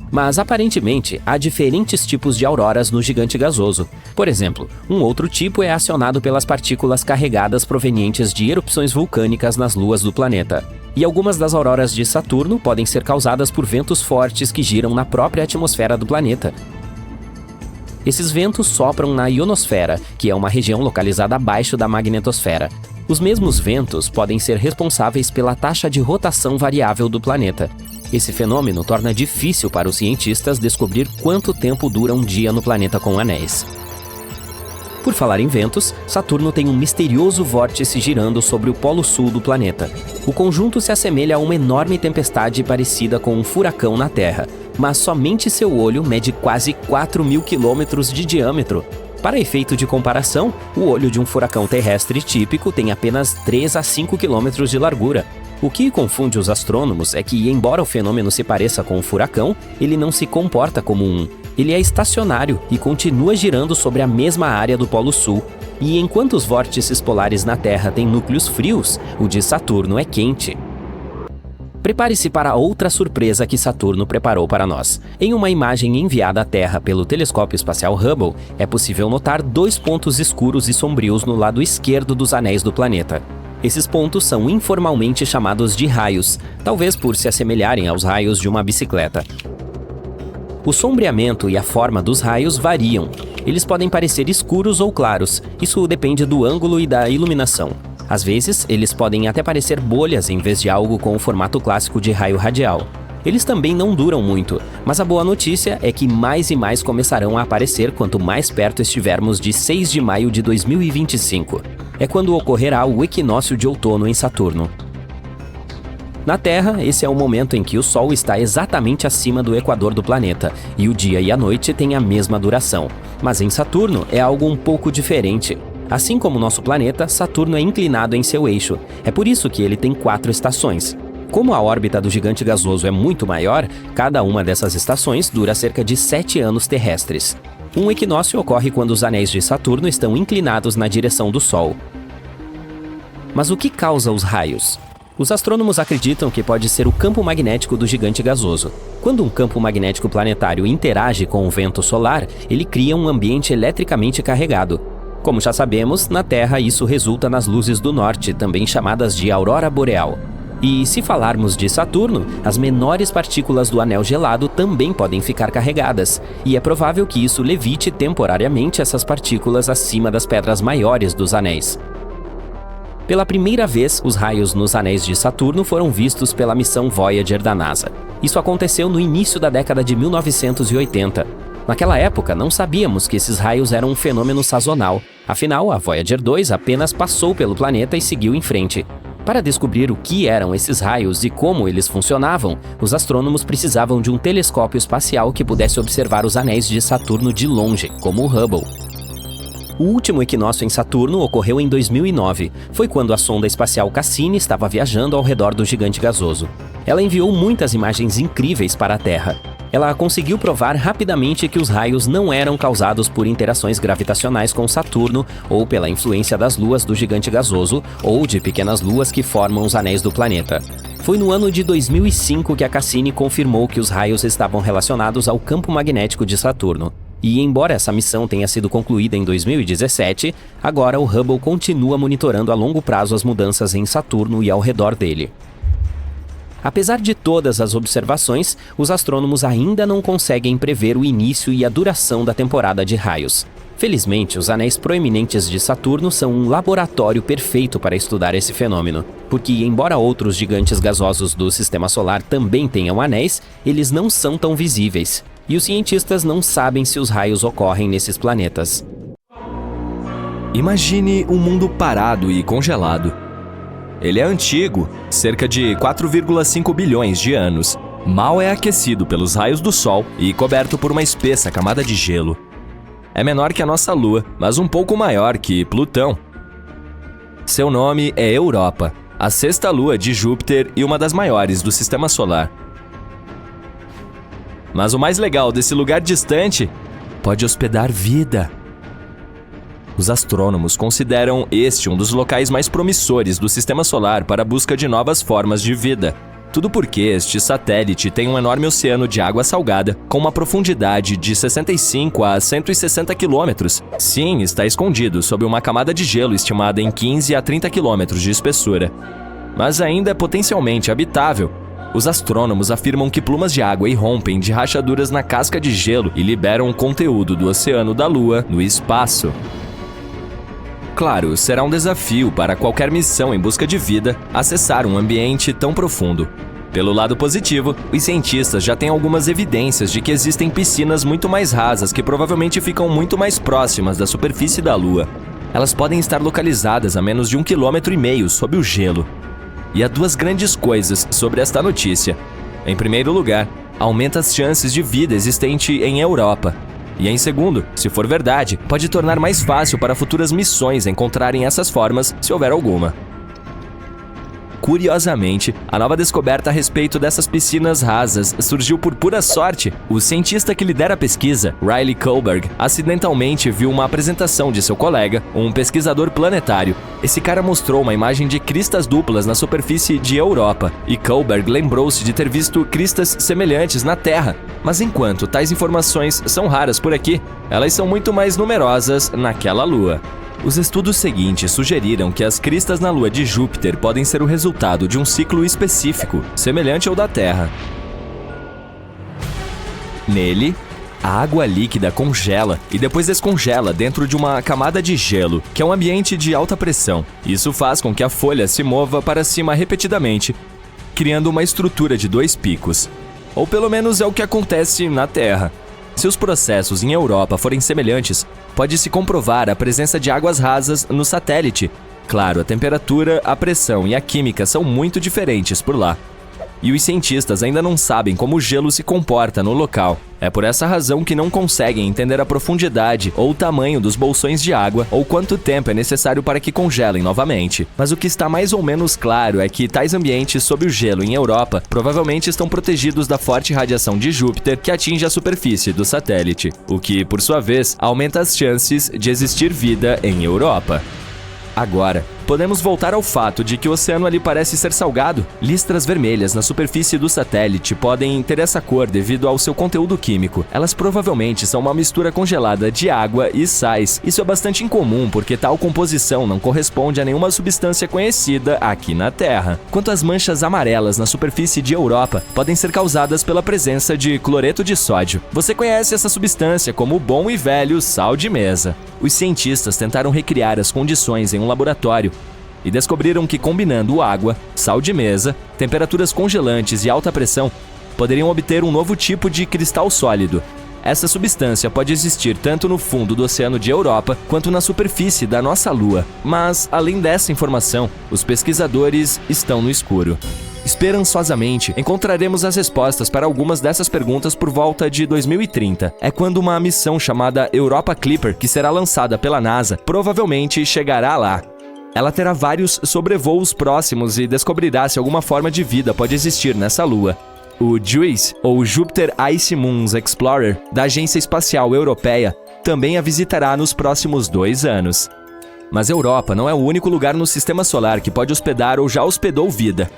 Mas, aparentemente, há diferentes tipos de auroras no gigante gasoso. Por exemplo, um outro tipo é acionado pelas partículas carregadas provenientes de erupções vulcânicas nas luas do planeta. E algumas das auroras de Saturno podem ser causadas por ventos fortes que giram na própria atmosfera do planeta. Esses ventos sopram na ionosfera, que é uma região localizada abaixo da magnetosfera. Os mesmos ventos podem ser responsáveis pela taxa de rotação variável do planeta. Esse fenômeno torna difícil para os cientistas descobrir quanto tempo dura um dia no planeta com anéis. Por falar em ventos, Saturno tem um misterioso vórtice girando sobre o polo sul do planeta. O conjunto se assemelha a uma enorme tempestade parecida com um furacão na Terra, mas somente seu olho mede quase 4.000 quilômetros de diâmetro. Para efeito de comparação, o olho de um furacão terrestre típico tem apenas 3 a 5 quilômetros de largura. O que confunde os astrônomos é que, embora o fenômeno se pareça com um furacão, ele não se comporta como um. Ele é estacionário e continua girando sobre a mesma área do Polo Sul. E enquanto os vórtices polares na Terra têm núcleos frios, o de Saturno é quente. Prepare-se para outra surpresa que Saturno preparou para nós. Em uma imagem enviada à Terra pelo telescópio espacial Hubble, é possível notar 2 pontos escuros e sombrios no lado esquerdo dos anéis do planeta. Esses pontos são informalmente chamados de raios, talvez por se assemelharem aos raios de uma bicicleta. O sombreamento e a forma dos raios variam. Eles podem parecer escuros ou claros, isso depende do ângulo e da iluminação. Às vezes, eles podem até parecer bolhas em vez de algo com o formato clássico de raio radial. Eles também não duram muito, mas a boa notícia é que mais e mais começarão a aparecer quanto mais perto estivermos de 6 de maio de 2025. É quando ocorrerá o equinócio de outono em Saturno. Na Terra, esse é o momento em que o Sol está exatamente acima do equador do planeta, e o dia e a noite têm a mesma duração. Mas em Saturno é algo um pouco diferente. Assim como nosso planeta, Saturno é inclinado em seu eixo. É por isso que ele tem 4 estações. Como a órbita do gigante gasoso é muito maior, cada uma dessas estações dura cerca de 7 anos terrestres. Um equinócio ocorre quando os anéis de Saturno estão inclinados na direção do Sol. Mas o que causa os raios? Os astrônomos acreditam que pode ser o campo magnético do gigante gasoso. Quando um campo magnético planetário interage com o vento solar, ele cria um ambiente eletricamente carregado. Como já sabemos, na Terra isso resulta nas luzes do norte, também chamadas de aurora boreal. E se falarmos de Saturno, as menores partículas do anel gelado também podem ficar carregadas, e é provável que isso levite temporariamente essas partículas acima das pedras maiores dos anéis. Pela primeira vez, os raios nos anéis de Saturno foram vistos pela missão Voyager da NASA. Isso aconteceu no início da década de 1980. Naquela época, não sabíamos que esses raios eram um fenômeno sazonal. Afinal, a Voyager 2 apenas passou pelo planeta e seguiu em frente. Para descobrir o que eram esses raios e como eles funcionavam, os astrônomos precisavam de um telescópio espacial que pudesse observar os anéis de Saturno de longe, como o Hubble. O último equinócio em Saturno ocorreu em 2009. Foi quando a sonda espacial Cassini estava viajando ao redor do gigante gasoso. Ela enviou muitas imagens incríveis para a Terra. Ela conseguiu provar rapidamente que os raios não eram causados por interações gravitacionais com Saturno ou pela influência das luas do gigante gasoso ou de pequenas luas que formam os anéis do planeta. Foi no ano de 2005 que a Cassini confirmou que os raios estavam relacionados ao campo magnético de Saturno. E embora essa missão tenha sido concluída em 2017, agora o Hubble continua monitorando a longo prazo as mudanças em Saturno e ao redor dele. Apesar de todas as observações, os astrônomos ainda não conseguem prever o início e a duração da temporada de raios. Felizmente, os anéis proeminentes de Saturno são um laboratório perfeito para estudar esse fenômeno, porque, embora outros gigantes gasosos do Sistema Solar também tenham anéis, eles não são tão visíveis, e os cientistas não sabem se os raios ocorrem nesses planetas. Imagine um mundo parado e congelado. Ele é antigo, cerca de 4,5 bilhões de anos. Mal é aquecido pelos raios do Sol e coberto por uma espessa camada de gelo. É menor que a nossa Lua, mas um pouco maior que Plutão. Seu nome é Europa, a 6ª lua de Júpiter e uma das maiores do Sistema Solar. Mas o mais legal desse lugar distante pode hospedar vida. Os astrônomos consideram este um dos locais mais promissores do Sistema Solar para a busca de novas formas de vida. Tudo porque este satélite tem um enorme oceano de água salgada com uma profundidade de 65 a 160 quilômetros. Sim, está escondido sob uma camada de gelo estimada em 15 a 30 quilômetros de espessura. Mas ainda é potencialmente habitável. Os astrônomos afirmam que plumas de água irrompem de rachaduras na casca de gelo e liberam o conteúdo do oceano da Lua no espaço. Claro, será um desafio para qualquer missão em busca de vida acessar um ambiente tão profundo. Pelo lado positivo, os cientistas já têm algumas evidências de que existem piscinas muito mais rasas que provavelmente ficam muito mais próximas da superfície da Lua. Elas podem estar localizadas a menos de 1,5 km sob o gelo. E há duas grandes coisas sobre esta notícia. Em primeiro lugar, aumenta as chances de vida existente em Europa. E em segundo, se for verdade, pode tornar mais fácil para futuras missões encontrarem essas formas, se houver alguma. Curiosamente, a nova descoberta a respeito dessas piscinas rasas surgiu por pura sorte. O cientista que lidera a pesquisa, Riley Kohlberg, acidentalmente viu uma apresentação de seu colega, um pesquisador planetário. Esse cara mostrou uma imagem de cristas duplas na superfície de Europa, e Kohlberg lembrou-se de ter visto cristas semelhantes na Terra. Mas enquanto tais informações são raras por aqui, elas são muito mais numerosas naquela lua. Os estudos seguintes sugeriram que as cristas na lua de Júpiter podem ser o resultado de um ciclo específico, semelhante ao da Terra. Nele, a água líquida congela e depois descongela dentro de uma camada de gelo, que é um ambiente de alta pressão. Isso faz com que a folha se mova para cima repetidamente, criando uma estrutura de 2 picos. Ou pelo menos é o que acontece na Terra. Se os processos em Europa forem semelhantes, pode-se comprovar a presença de águas rasas no satélite. Claro, a temperatura, a pressão e a química são muito diferentes por lá. E os cientistas ainda não sabem como o gelo se comporta no local. É por essa razão que não conseguem entender a profundidade ou o tamanho dos bolsões de água ou quanto tempo é necessário para que congelem novamente. Mas o que está mais ou menos claro é que tais ambientes sob o gelo em Europa provavelmente estão protegidos da forte radiação de Júpiter que atinge a superfície do satélite, o que, por sua vez, aumenta as chances de existir vida em Europa. Agora, podemos voltar ao fato de que o oceano ali parece ser salgado. Listras vermelhas na superfície do satélite podem ter essa cor devido ao seu conteúdo químico. Elas provavelmente são uma mistura congelada de água e sais. Isso é bastante incomum porque tal composição não corresponde a nenhuma substância conhecida aqui na Terra. Quanto às manchas amarelas na superfície de Europa, podem ser causadas pela presença de cloreto de sódio. Você conhece essa substância como o bom e velho sal de mesa. Os cientistas tentaram recriar as condições em um laboratório e descobriram que combinando água, sal de mesa, temperaturas congelantes e alta pressão, poderiam obter um novo tipo de cristal sólido. Essa substância pode existir tanto no fundo do oceano de Europa quanto na superfície da nossa Lua. Mas, além dessa informação, os pesquisadores estão no escuro. Esperançosamente, encontraremos as respostas para algumas dessas perguntas por volta de 2030. É quando uma missão chamada Europa Clipper, que será lançada pela NASA, provavelmente chegará lá. Ela terá vários sobrevoos próximos e descobrirá se alguma forma de vida pode existir nessa lua. O JUICE, ou Jupiter Ice Moons Explorer, da Agência Espacial Europeia, também a visitará nos próximos 2 anos. Mas a Europa não é o único lugar no Sistema Solar que pode hospedar ou já hospedou vida.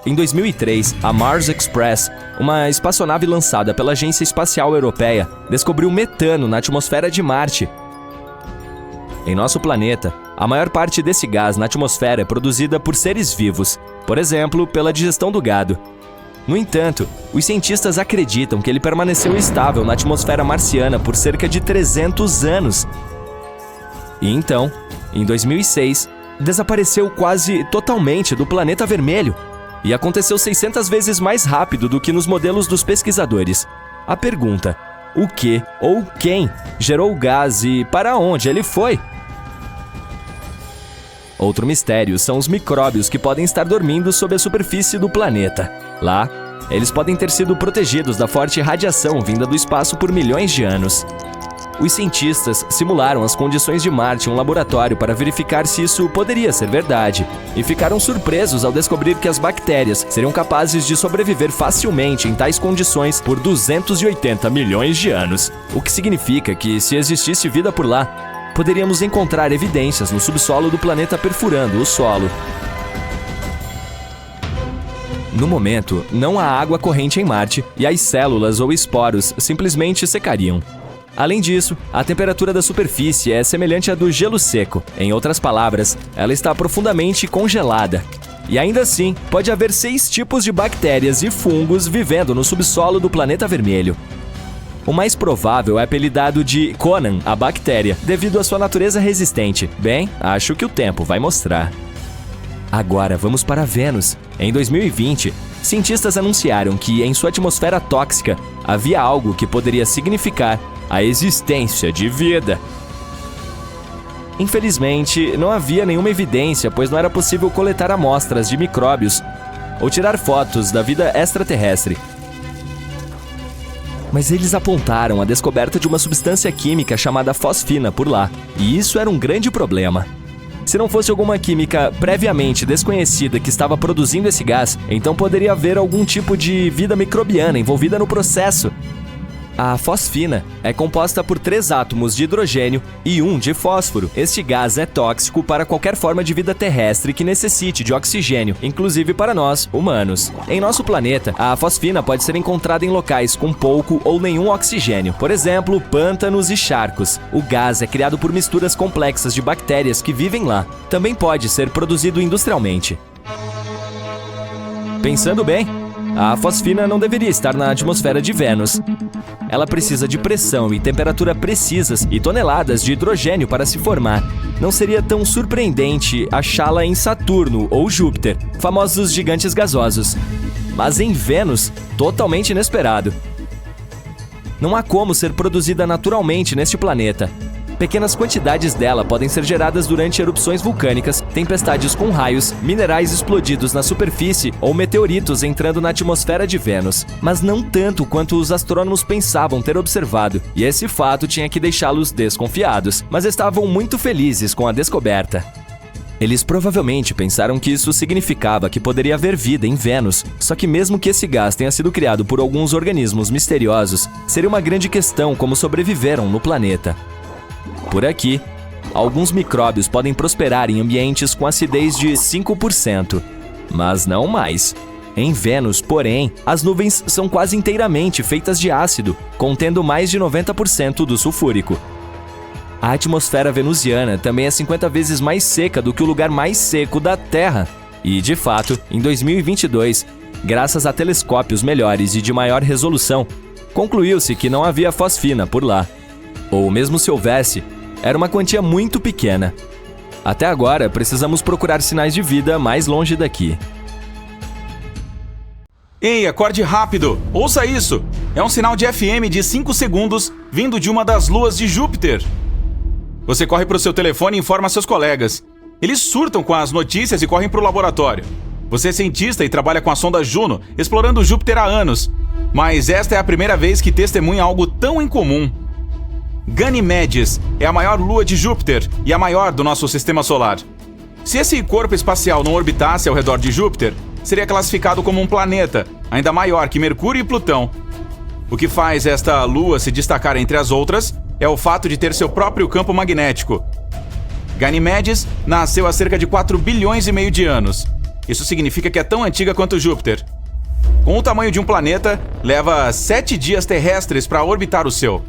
Em 2003, a Mars Express, uma espaçonave lançada pela Agência Espacial Europeia, descobriu metano na atmosfera de Marte. Em nosso planeta, a maior parte desse gás na atmosfera é produzida por seres vivos, por exemplo, pela digestão do gado. No entanto, os cientistas acreditam que ele permaneceu estável na atmosfera marciana por cerca de 300 anos. E então, em 2006, desapareceu quase totalmente do planeta vermelho. E aconteceu 600 vezes mais rápido do que nos modelos dos pesquisadores. A pergunta, o que ou quem gerou o gás e para onde ele foi? Outro mistério são os micróbios que podem estar dormindo sob a superfície do planeta. Lá, eles podem ter sido protegidos da forte radiação vinda do espaço por milhões de anos. Os cientistas simularam as condições de Marte em um laboratório para verificar se isso poderia ser verdade, e ficaram surpresos ao descobrir que as bactérias seriam capazes de sobreviver facilmente em tais condições por 280 milhões de anos, o que significa que, se existisse vida por lá, poderíamos encontrar evidências no subsolo do planeta perfurando o solo. No momento, não há água corrente em Marte e as células ou esporos simplesmente secariam. Além disso, a temperatura da superfície é semelhante à do gelo seco. Em outras palavras, ela está profundamente congelada. E ainda assim, pode haver 6 tipos de bactérias e fungos vivendo no subsolo do planeta vermelho. O mais provável é apelidado de Conan, a bactéria, devido à sua natureza resistente. Bem, acho que o tempo vai mostrar. Agora vamos para Vênus. Em 2020, cientistas anunciaram que em sua atmosfera tóxica havia algo que poderia significar a existência de vida. Infelizmente, não havia nenhuma evidência, pois não era possível coletar amostras de micróbios ou tirar fotos da vida extraterrestre. Mas eles apontaram a descoberta de uma substância química chamada fosfina por lá, e isso era um grande problema. Se não fosse alguma química previamente desconhecida que estava produzindo esse gás, então poderia haver algum tipo de vida microbiana envolvida no processo. A fosfina é composta por 3 átomos de hidrogênio e 1 de fósforo. Este gás é tóxico para qualquer forma de vida terrestre que necessite de oxigênio, inclusive para nós, humanos. Em nosso planeta, a fosfina pode ser encontrada em locais com pouco ou nenhum oxigênio, por exemplo, pântanos e charcos. O gás é criado por misturas complexas de bactérias que vivem lá. Também pode ser produzido industrialmente. Pensando bem, a fosfina não deveria estar na atmosfera de Vênus. Ela precisa de pressão e temperatura precisas e toneladas de hidrogênio para se formar. Não seria tão surpreendente achá-la em Saturno ou Júpiter, famosos gigantes gasosos. Mas em Vênus, totalmente inesperado. Não há como ser produzida naturalmente neste planeta. Pequenas quantidades dela podem ser geradas durante erupções vulcânicas, tempestades com raios, minerais explodidos na superfície ou meteoritos entrando na atmosfera de Vênus. Mas não tanto quanto os astrônomos pensavam ter observado, e esse fato tinha que deixá-los desconfiados, mas estavam muito felizes com a descoberta. Eles provavelmente pensaram que isso significava que poderia haver vida em Vênus, só que mesmo que esse gás tenha sido criado por alguns organismos misteriosos, seria uma grande questão como sobreviveram no planeta. Por aqui, alguns micróbios podem prosperar em ambientes com acidez de 5%, mas não mais. Em Vênus, porém, as nuvens são quase inteiramente feitas de ácido, contendo mais de 90% do sulfúrico. A atmosfera venusiana também é 50 vezes mais seca do que o lugar mais seco da Terra. E, de fato, em 2022, graças a telescópios melhores e de maior resolução, concluiu-se que não havia fosfina por lá. Ou mesmo se houvesse, era uma quantia muito pequena. Até agora, precisamos procurar sinais de vida mais longe daqui. Ei, acorde rápido! Ouça isso! É um sinal de FM de 5 segundos vindo de uma das luas de Júpiter. Você corre para o seu telefone e informa seus colegas. Eles surtam com as notícias e correm para o laboratório. Você é cientista e trabalha com a sonda Juno, explorando Júpiter há anos. Mas esta é a primeira vez que testemunha algo tão incomum. Ganymedes é a maior lua de Júpiter e a maior do nosso sistema solar. Se esse corpo espacial não orbitasse ao redor de Júpiter, seria classificado como um planeta, ainda maior que Mercúrio e Plutão. O que faz esta lua se destacar entre as outras é o fato de ter seu próprio campo magnético. Ganymedes nasceu há cerca de 4 bilhões e meio de anos. Isso significa que é tão antiga quanto Júpiter. Com o tamanho de um planeta, leva 7 dias terrestres para orbitar o seu.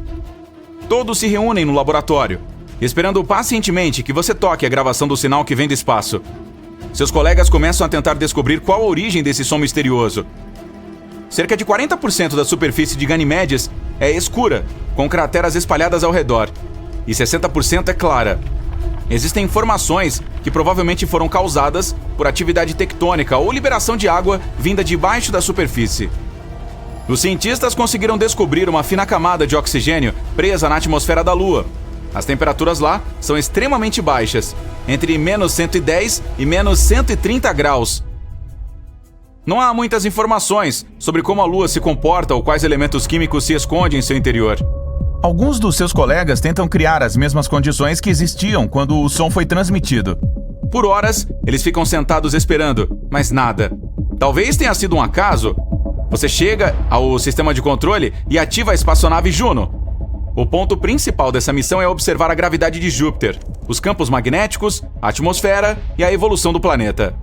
Todos se reúnem no laboratório, esperando pacientemente que você toque a gravação do sinal que vem do espaço. Seus colegas começam a tentar descobrir qual a origem desse som misterioso. Cerca de 40% da superfície de Ganymedes é escura, com crateras espalhadas ao redor, e 60% é clara. Existem informações que provavelmente foram causadas por atividade tectônica ou liberação de água vinda debaixo da superfície. Os cientistas conseguiram descobrir uma fina camada de oxigênio presa na atmosfera da Lua. As temperaturas lá são extremamente baixas, entre menos 110 e menos 130 graus. Não há muitas informações sobre como a Lua se comporta ou quais elementos químicos se escondem em seu interior. Alguns dos seus colegas tentam criar as mesmas condições que existiam quando o som foi transmitido. Por horas, eles ficam sentados esperando, mas nada. Talvez tenha sido um acaso. Você chega ao sistema de controle e ativa a espaçonave Juno. O ponto principal dessa missão é observar a gravidade de Júpiter, os campos magnéticos, a atmosfera e a evolução do planeta.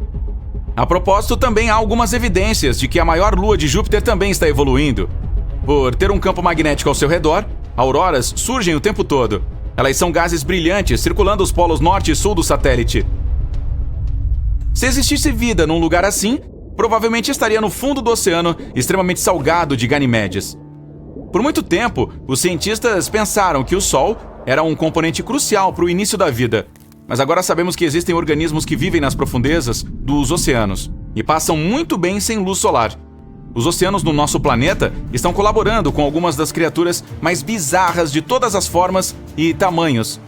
A propósito, também há algumas evidências de que a maior lua de Júpiter também está evoluindo. Por ter um campo magnético ao seu redor, auroras surgem o tempo todo. Elas são gases brilhantes circulando os polos norte e sul do satélite. Se existisse vida num lugar assim, provavelmente estaria no fundo do oceano extremamente salgado de Ganimedes. Por muito tempo, os cientistas pensaram que o Sol era um componente crucial para o início da vida. Mas agora sabemos que existem organismos que vivem nas profundezas dos oceanos e passam muito bem sem luz solar. Os oceanos no nosso planeta estão colaborando com algumas das criaturas mais bizarras de todas as formas e tamanhos.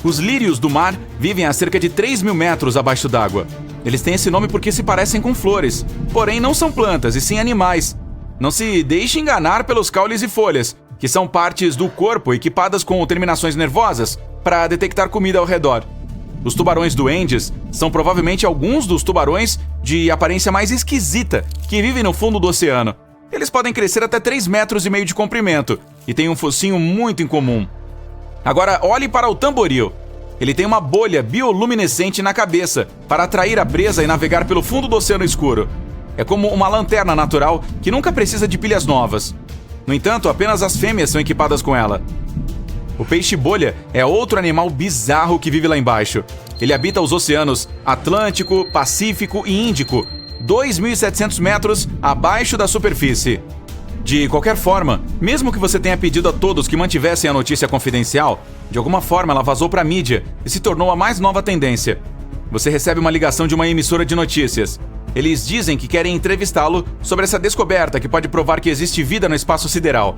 Os lírios do mar vivem a cerca de 3.000 metros abaixo d'água. Eles têm esse nome porque se parecem com flores, porém não são plantas e sim animais. Não se deixe enganar pelos caules e folhas, que são partes do corpo equipadas com terminações nervosas para detectar comida ao redor. Os tubarões duendes são provavelmente alguns dos tubarões de aparência mais esquisita que vivem no fundo do oceano. Eles podem crescer até 3,5 metros de comprimento e têm um focinho muito incomum. Agora olhe para o tamboril. Ele tem uma bolha bioluminescente na cabeça para atrair a presa e navegar pelo fundo do oceano escuro. É como uma lanterna natural que nunca precisa de pilhas novas. No entanto, apenas as fêmeas são equipadas com ela. O peixe-bolha é outro animal bizarro que vive lá embaixo. Ele habita os oceanos Atlântico, Pacífico e Índico, 2.700 metros abaixo da superfície. De qualquer forma, mesmo que você tenha pedido a todos que mantivessem a notícia confidencial, de alguma forma ela vazou para a mídia e se tornou a mais nova tendência. Você recebe uma ligação de uma emissora de notícias. Eles dizem que querem entrevistá-lo sobre essa descoberta que pode provar que existe vida no espaço sideral.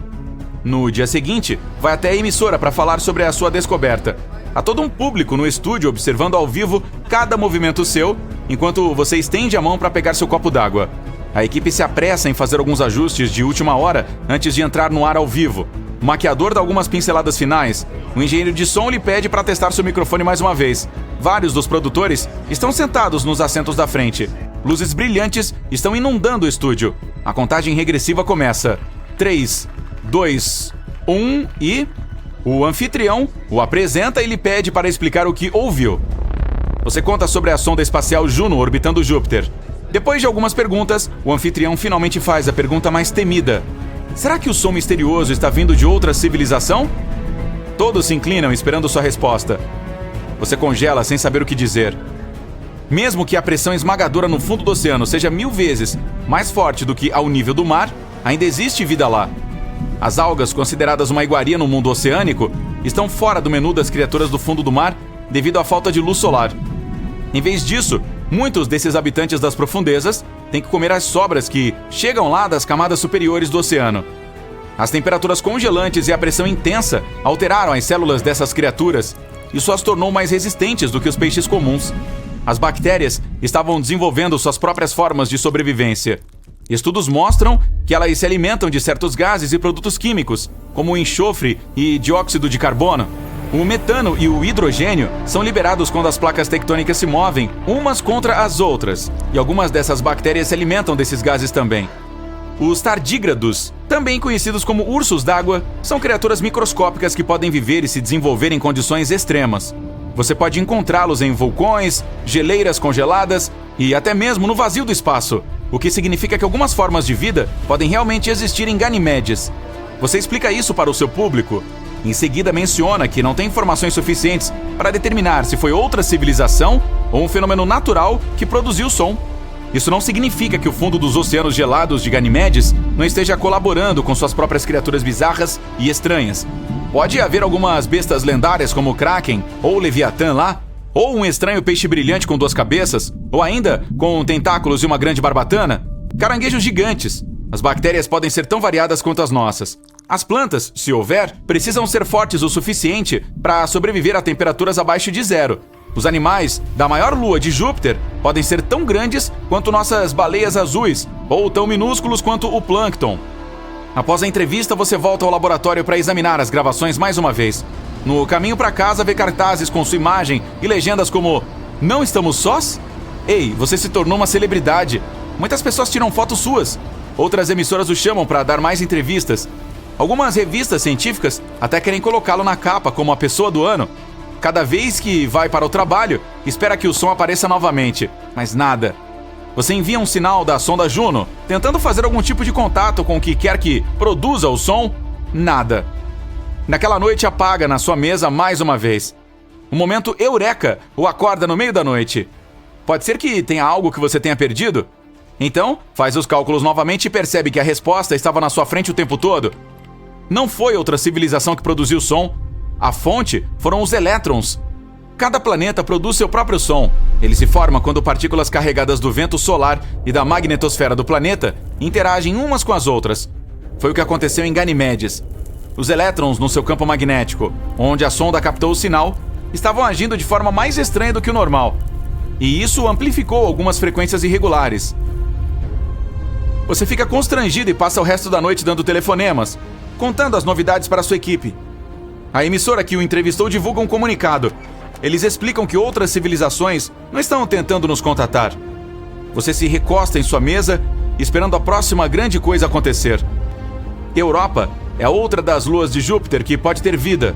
No dia seguinte, vai até a emissora para falar sobre a sua descoberta. Há todo um público no estúdio observando ao vivo cada movimento seu, enquanto você estende a mão para pegar seu copo d'água. A equipe se apressa em fazer alguns ajustes de última hora antes de entrar no ar ao vivo. O maquiador dá algumas pinceladas finais. O engenheiro de som lhe pede para testar seu microfone mais uma vez. Vários dos produtores estão sentados nos assentos da frente. Luzes brilhantes estão inundando o estúdio. A contagem regressiva começa. 3, 2, 1 e... O anfitrião o apresenta e lhe pede para explicar o que ouviu. Você conta sobre a sonda espacial Juno orbitando Júpiter. Depois de algumas perguntas, o anfitrião finalmente faz a pergunta mais temida. Será que o som misterioso está vindo de outra civilização? Todos se inclinam esperando sua resposta. Você congela sem saber o que dizer. Mesmo que a pressão esmagadora no fundo do oceano seja 1000 vezes mais forte do que ao nível do mar, ainda existe vida lá. As algas, consideradas uma iguaria no mundo oceânico, estão fora do menu das criaturas do fundo do mar devido à falta de luz solar. Em vez disso, muitos desses habitantes das profundezas têm que comer as sobras que chegam lá das camadas superiores do oceano. As temperaturas congelantes e a pressão intensa alteraram as células dessas criaturas. Isso as tornou mais resistentes do que os peixes comuns. As bactérias estavam desenvolvendo suas próprias formas de sobrevivência. Estudos mostram que elas se alimentam de certos gases e produtos químicos, como o enxofre e dióxido de carbono. O metano e o hidrogênio são liberados quando as placas tectônicas se movem umas contra as outras, e algumas dessas bactérias se alimentam desses gases também. Os tardígrados, também conhecidos como ursos d'água, são criaturas microscópicas que podem viver e se desenvolver em condições extremas. Você pode encontrá-los em vulcões, geleiras congeladas e até mesmo no vazio do espaço, o que significa que algumas formas de vida podem realmente existir em Ganimedes. Você explica isso para o seu público. Em seguida menciona que não tem informações suficientes para determinar se foi outra civilização ou um fenômeno natural que produziu o som. Isso não significa que o fundo dos oceanos gelados de Ganimedes não esteja colaborando com suas próprias criaturas bizarras e estranhas. Pode haver algumas bestas lendárias como o Kraken ou o Leviatã lá, ou um estranho peixe brilhante com 2 cabeças, ou ainda com tentáculos e uma grande barbatana, caranguejos gigantes. As bactérias podem ser tão variadas quanto as nossas. As plantas, se houver, precisam ser fortes o suficiente para sobreviver a temperaturas abaixo de 0. Os animais da maior lua de Júpiter podem ser tão grandes quanto nossas baleias azuis, ou tão minúsculos quanto o plâncton. Após a entrevista, você volta ao laboratório para examinar as gravações mais uma vez. No caminho para casa, vê cartazes com sua imagem e legendas como "Não estamos sós? Ei, você se tornou uma celebridade. Muitas pessoas tiram fotos suas. Outras emissoras o chamam para dar mais entrevistas. Algumas revistas científicas até querem colocá-lo na capa como a pessoa do ano. Cada vez que vai para o trabalho, espera que o som apareça novamente, mas nada. Você envia um sinal da sonda Juno, tentando fazer algum tipo de contato com o que quer que produza o som. Nada. Naquela noite apaga na sua mesa mais uma vez. O momento eureka o acorda no meio da noite. Pode ser que tenha algo que você tenha perdido? Então, faz os cálculos novamente e percebe que a resposta estava na sua frente o tempo todo. Não foi outra civilização que produziu o som. A fonte foram os elétrons. Cada planeta produz seu próprio som. Ele se forma quando partículas carregadas do vento solar e da magnetosfera do planeta interagem umas com as outras. Foi o que aconteceu em Ganimedes. Os elétrons no seu campo magnético, onde a sonda captou o sinal, estavam agindo de forma mais estranha do que o normal. E isso amplificou algumas frequências irregulares. Você fica constrangido e passa o resto da noite dando telefonemas, contando as novidades para sua equipe. A emissora que o entrevistou divulga um comunicado. Eles explicam que outras civilizações não estão tentando nos contatar. Você se recosta em sua mesa, esperando a próxima grande coisa acontecer. Europa é outra das luas de Júpiter que pode ter vida.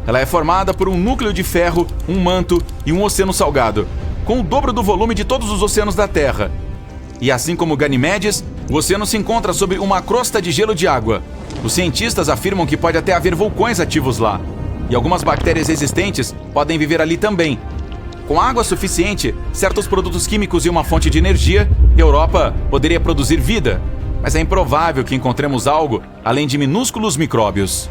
Ela é formada por um núcleo de ferro, um manto e um oceano salgado, com o dobro do volume de todos os oceanos da Terra. E assim como Ganimedes, o oceano se encontra sob uma crosta de gelo de água. Os cientistas afirmam que pode até haver vulcões ativos lá. E algumas bactérias existentes podem viver ali também. Com água suficiente, certos produtos químicos e uma fonte de energia, Europa poderia produzir vida. Mas é improvável que encontremos algo além de minúsculos micróbios.